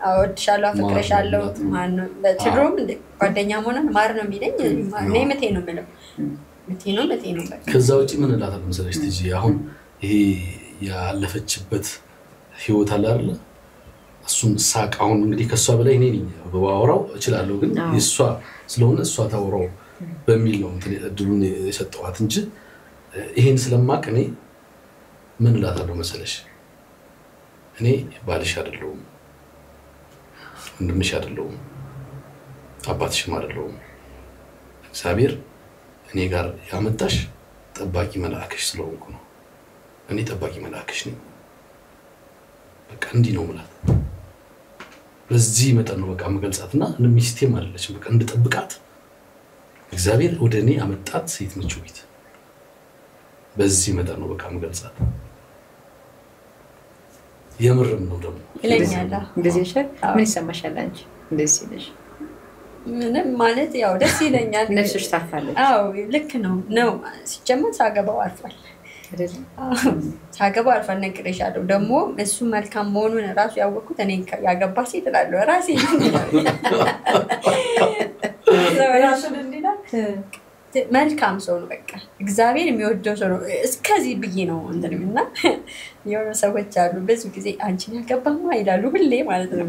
አወድሻለሁ አፍቅረሻለሁ ማነው ለትሮም ጓደኛ ሆነን ማር ነው የሚለኝ እኔ መቴ ነው የምለው መቴ ነው ከዛ ውጪ ምን እላታለሁ መሰለሽ ትጂ አሁን ይሄ ያለፈችበት ህይወት አለ አይደል እሱን ሳቃውን እንግዲህ ከሷ በላይ እኔ ነኝ በባወራው እችላለሁ ግን እሷ ስለሆነ እሷ ታወራው በሚል ነው እድሉን የሰጠዋት እንጂ ይሄን ስለማቅ እኔ ምን እላታለሁ መሰለሽ እኔ ባልሽ አይደለሁም ወንድምሽ አይደለሁም አባትሽም አይደለሁም እግዚአብሔር እኔ ጋር ያመጣሽ ጠባቂ መልአክሽ ስለሆንኩ ነው እኔ ጠባቂ መልአክሽ ነኝ በቃ እንዲህ ነው ማለት በዚህ መጠን ነው በቃ መገልጻትና ሚስቴም አይደለች በቃ እንድጠብቃት እግዚአብሔር ወደኔ አመጣት ሴት ነች ውቢት በዚህ መጠን ነው በቃ መገልጻት የምርም ነው ደግሞ ይለኛል እንደዚህ ይሻል ምን ይሰማሻል አንቺ እንደዚህ ይለሽ ምንም ማለት ያው ደስ ይለኛል ነፍስሽ ታፋለች ልክ ነው ሲጀመር ሳገባው አልፏል አይደል ሳገባው አልፏል ነግሬሻለሁ ደግሞ እሱ መልካም መሆኑን ራሱ ያወቅኩት እኔ ያገባ ሴት እላለሁ ራሴ ራሱ እንዲና መልካም ሰው ነው በቃ እግዚአብሔር የሚወደው ሰው ነው እስከዚህ ብዬ ነው እንደምና የሆነ ሰዎች አሉ ብዙ ጊዜ አንቺን ያገባማ ይላሉ ሁሌ ማለት ነው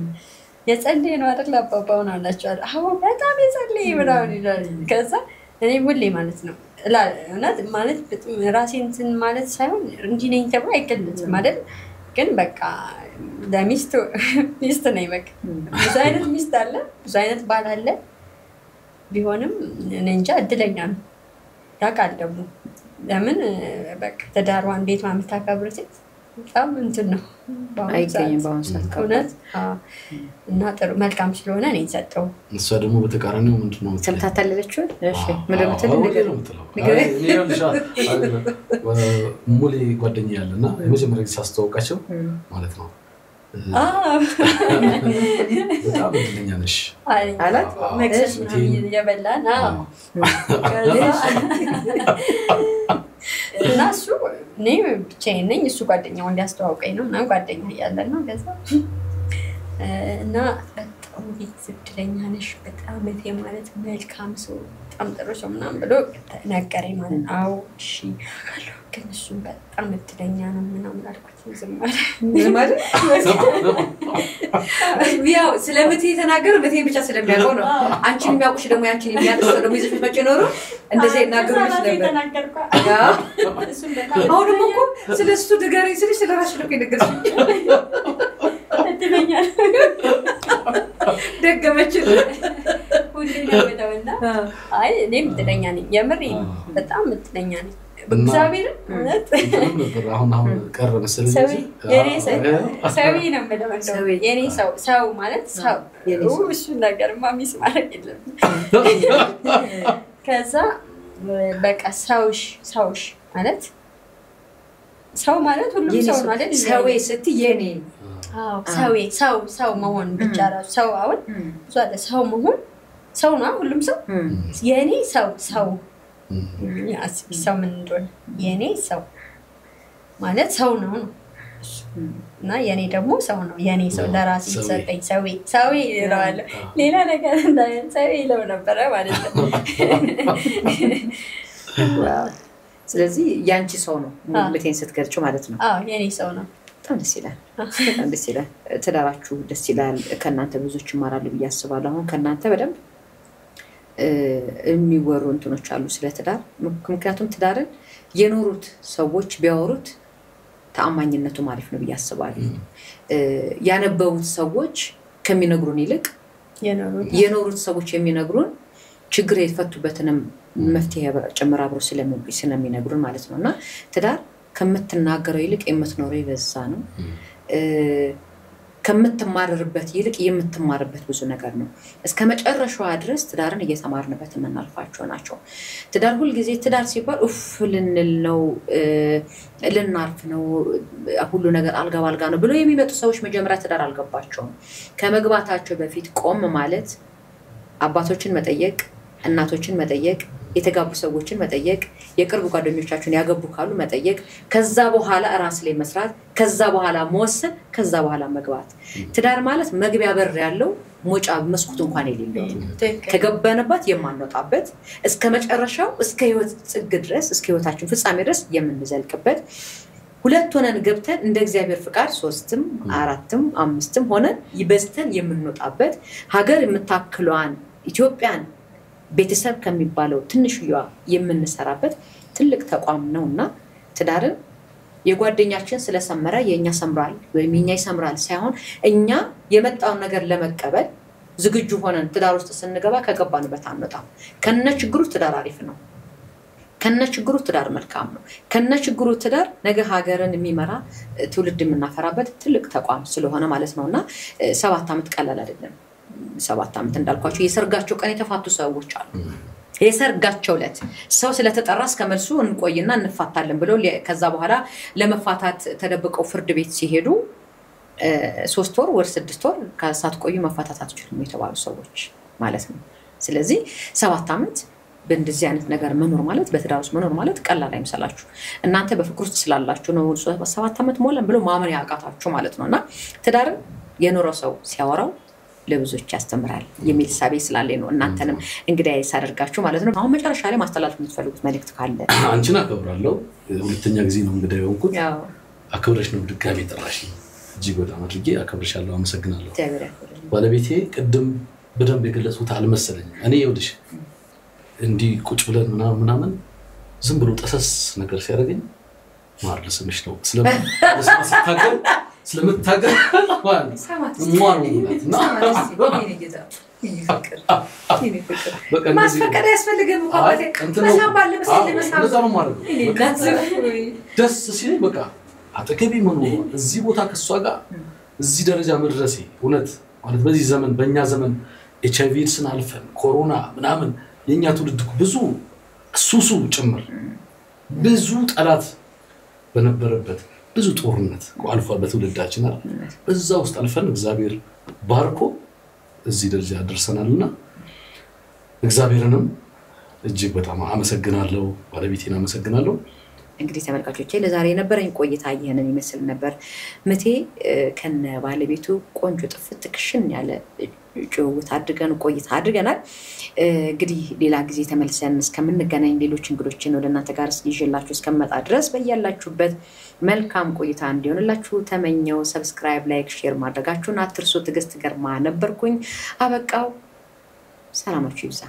የጸለየ ነው አይደል አባባውን አላችሁ አዎ በጣም የጸለየ ምናምን ይላል ከዛ እኔ ሁሌ ማለት ነው እውነት ማለት ራሴን እንትን ማለት ሳይሆን እንዲህ ነኝ ተብሎ አይገለጽም አይደል ግን በቃ ለሚስት ነኝ በቃ ብዙ አይነት ሚስት አለ ብዙ አይነት ባል አለ ቢሆንም እኔ እንጃ እድለኛ ነው ያውቃል ደግሞ ለምን በቃ ተዳሯን ቤቷን የምታከብር ሴት በጣም እንትን ነው አይገኝም በአሁኑ ሰዓት እውነት እና ጥሩ መልካም ስለሆነ እኔ ሰጠው እሷ ደግሞ በተቃራኒው ምንድን ነው ሰምታታለችው እሺ ምንድን ነው ሙሌ ጓደኛ ያለና የመጀመሪያ ጊዜ ሳስተዋውቃቸው ማለት ነው በጣም እድለኛ ነሽ አላት መክሰስ ምናምን እየበላን እና እሱ እኔ ብቻዬን ነኝ እሱ ጓደኛው እንዲያስተዋውቀኝ ነው ምናምን ጓደኛ እያለን ነው ከዛ እና በጣም ሙዲት እድለኛ ነሽ በጣም እቴ ማለት መልካም ሰው በጣም ጥሩ ሰው ምናምን ብሎ ነገረኝ ማለት አዎ እሺ ግን እሱም በጣም እድለኛ ነው ምናምን አልኩት ዝም ማለት ያው ስለምት የተናገረ ምት ብቻ ስለሚያውቀው ነው አንቺን የሚያውቁሽ ደግሞ ያንቺን የሚያውቁሽ ደግሞ ይዘሽ መጪ ኖሮ እንደዚህ እናገሩሽ ነበር እሱም በጣም አሁንም እኮ ስለሱ ድጋሪ ስለሽ ስለራስሽ ነው ይነገርሽ እድለኛ ደገመችል ሁሌ ነው ወደውና አይ እኔም እድለኛ ነኝ የምር በጣም እድለኛ ነኝ እግዚአብሔር ማለት አሁን ቀረ መሰለኝ ሰው ነው መደመደው የኔ ሰው ማለት ሰው እሱ ነገር ማሚስ ማለት የለም ከዛ በቃ ሰውሽ ማለት ሰው ማለት ሁሉም ሰው ማለት ሰው ስትይ የኔ ሰው መሆን ብቻ ራሱ ሰው አሁን ሰው መሆን ሰው ነው ሁሉም ሰው የኔ ሰው ሰው ምን እንደሆነ የኔ ሰው ማለት ሰው ነው እና የኔ ደግሞ ሰው ነው የኔ ሰው ለራሴ ሰጠኝ ሰው ይላል ሌላ ነገር እንዳይን ሰው ይለው ነበር ማለት ነው ስለዚህ ያንቺ ሰው ነው ምቴን ስትገልጪው ማለት ነው አዎ የኔ ሰው ነው በጣም ደስ ይላል ትዳራችሁ ደስ ይላል ከናንተ ብዙዎች ይማራሉ በያስባለሁ አሁን ከናንተ በደንብ የሚወሩ እንትኖች አሉ ስለ ትዳር ምክንያቱም ትዳርን የኖሩት ሰዎች ቢያወሩት ተአማኝነቱ ማሪፍ ነው በያስባለሁ ያነበቡት ሰዎች ከሚነግሩን ይልቅ የኖሩት ሰዎች የሚነግሩን ችግር የፈቱበትንም መፍትሄ ጨምራ አብሮ ስለሚነግሩን ማለት ነውና ትዳር ከምትናገረው ይልቅ የምትኖረው ይበዛ ነው ከምትማርርበት ይልቅ የምትማርበት ብዙ ነገር ነው እስከመጨረሻው ድረስ ትዳርን እየተማርንበት እናልፋቸው ናቸው ትዳር ሁሉ ጊዜ ትዳር ሲባል ልንል ነው ልናርፍ ነው ሁሉ ነገር አልጋ ነው ብሎ የሚመጡ ሰዎች መጀመሪያ ትዳር አልገባቸውም ከመግባታቸው በፊት ቆም ማለት አባቶችን መጠየቅ እናቶችን መጠየቅ የተጋቡ ሰዎችን መጠየቅ የቅርብ ጓደኞቻችሁን ያገቡ ካሉ መጠየቅ ከዛ በኋላ ራስ ላይ መስራት ከዛ በኋላ መወሰን ከዛ በኋላ መግባት ትዳር ማለት መግቢያ በር ያለው ሞጫ መስኮት እንኳን የሌለው ከገባንበት የማንወጣበት እስከመጨረሻው እስከ ህይወት ጽግ ድረስ እስከ ህይወታችን ፍጻሜ ድረስ የምንዘልቅበት ሁለት ሆነን ገብተን እንደ እግዚአብሔር ፍቃድ 3ም 4ም 5ም ሆነን ይበዝተን የምንወጣበት ሀገር የምታክሏን ኢትዮጵያን ቤተሰብ ከሚባለው ትንሽዋ የምንሰራበት ትልቅ ተቋም ነውና ትዳርን የጓደኛችን ስለሰመረ የኛ ሰምራል ወይም የኛ ይሰምራል ሳይሆን እኛ የመጣውን ነገር ለመቀበል ዝግጁ ሆነን ትዳር ውስጥ ስንገባ ከገባንበት አንወጣም ከነችግሩ ትዳር አሪፍ ነው ከነችግሩ ትዳር መልካም ነው ከነችግሩ ትዳር ነገ ሀገርን የሚመራ ትውልድ የምናፈራበት ትልቅ ተቋም ስለሆነ ማለት ነውና 7 አመት ቀላል አይደለም 7 አመት እንዳልኳችሁ የሰርጋቸው ቀን የተፋቱ ሰዎች አሉ የሰርጋቸው ለት ሰው ስለተጠራ እስከመልሱ እንቆይና እንፋታለን ብለው ከዛ በኋላ ለመፋታት ተደብቀው ፍርድ ቤት ሲሄዱ 3 ወር ወር 6 ወር ከሳትቆዩ መፋታት አትችሉም የተባሉ ሰዎች ማለት ነው ስለዚህ 7 አመት በእንደዚህ አይነት ነገር መኖር ማለት በትዳር ውስጥ መኖር ማለት ቀላል አይመስላችሁ እናንተ በፍቅር ውስጥ ስላላችሁ ነው 7 አመት ሞላን ብሎ ማመን ያቃታችሁ ማለት ነውና ትዳር የኖረው ሰው ሲያወራው ለብዙዎች ያስተምራል የሚል ሳቤ ስላለኝ ነው እናንተንም እንግዲህ ያሳደርጋችሁ ማለት ነው አሁን መጨረሻ ላይ ማስተላለፍ የምትፈልጉት መልእክት ካለ አንቺን አከብራለሁ ሁለተኛ ጊዜ ነው እንግዲህ የሆንኩት አከብረሽ ነው ድጋሜ ጥራሽ እጅግ በጣም አድርጌ አከብርሻለሁ አመሰግናለሁ ባለቤቴ ቅድም በደንብ የገለጹት አልመሰለኝ እኔ ይወድሽ እንዲ ቁጭ ብለን ምናምን ዝም ብሎ ጠሰስ ነገር ሲያደርገኝ ማር ለስምሽ ነው ስለምታገል ማለት ማስፈቀድ ያስፈልገም ቋንቋቴ መሳባለ መሰለኝ ደስ ሲለኝ በቃ አጠገቤ ምን ነው እዚህ ቦታ ከሷ ጋር እዚህ ደረጃ መድረሴ እውነት ማለት በዚህ ዘመን በእኛ ዘመን ኤችአይቪ ኤድስን አልፈን ኮሮና ምናምን የኛ ትውልድ ብዙ ሱሱ ጭምር ብዙ ጠላት በነበረበት ብዙ ጦርነት አልፏል በትውልዳችን አይደል በዛ ውስጥ አልፈን እግዚአብሔር ባርኮ እዚህ ደረጃ ደርሰናልና እግዚአብሔርንም እጅግ በጣም አመሰግናለሁ ባለቤቴን አመሰግናለሁ እንግዲህ ተመልካቾቼ ለዛሬ የነበረኝ ቆይታ ይሄንን ይመስል ነበር። ምቴ ከነ ባለቤቱ ቆንጆ ጥፍት ክሽን ያለ ጭውውት አድርገን ቆይታ አድርገናል። እንግዲህ ሌላ ጊዜ ተመልሰን እስከምንገናኝ ሌሎች እንግዶችን ወደ እናንተ ጋር ይዤላችሁ እስከመጣ ድረስ በእያላችሁበት መልካም ቆይታ እንዲሆንላችሁ ተመኘው። ሰብስክራይብ፣ ላይክ፣ ሼር ማድረጋችሁን አትርሱ። ትዕግስት ግርማ ነበርኩኝ። አበቃው። ሰላማችሁ ይብዛ።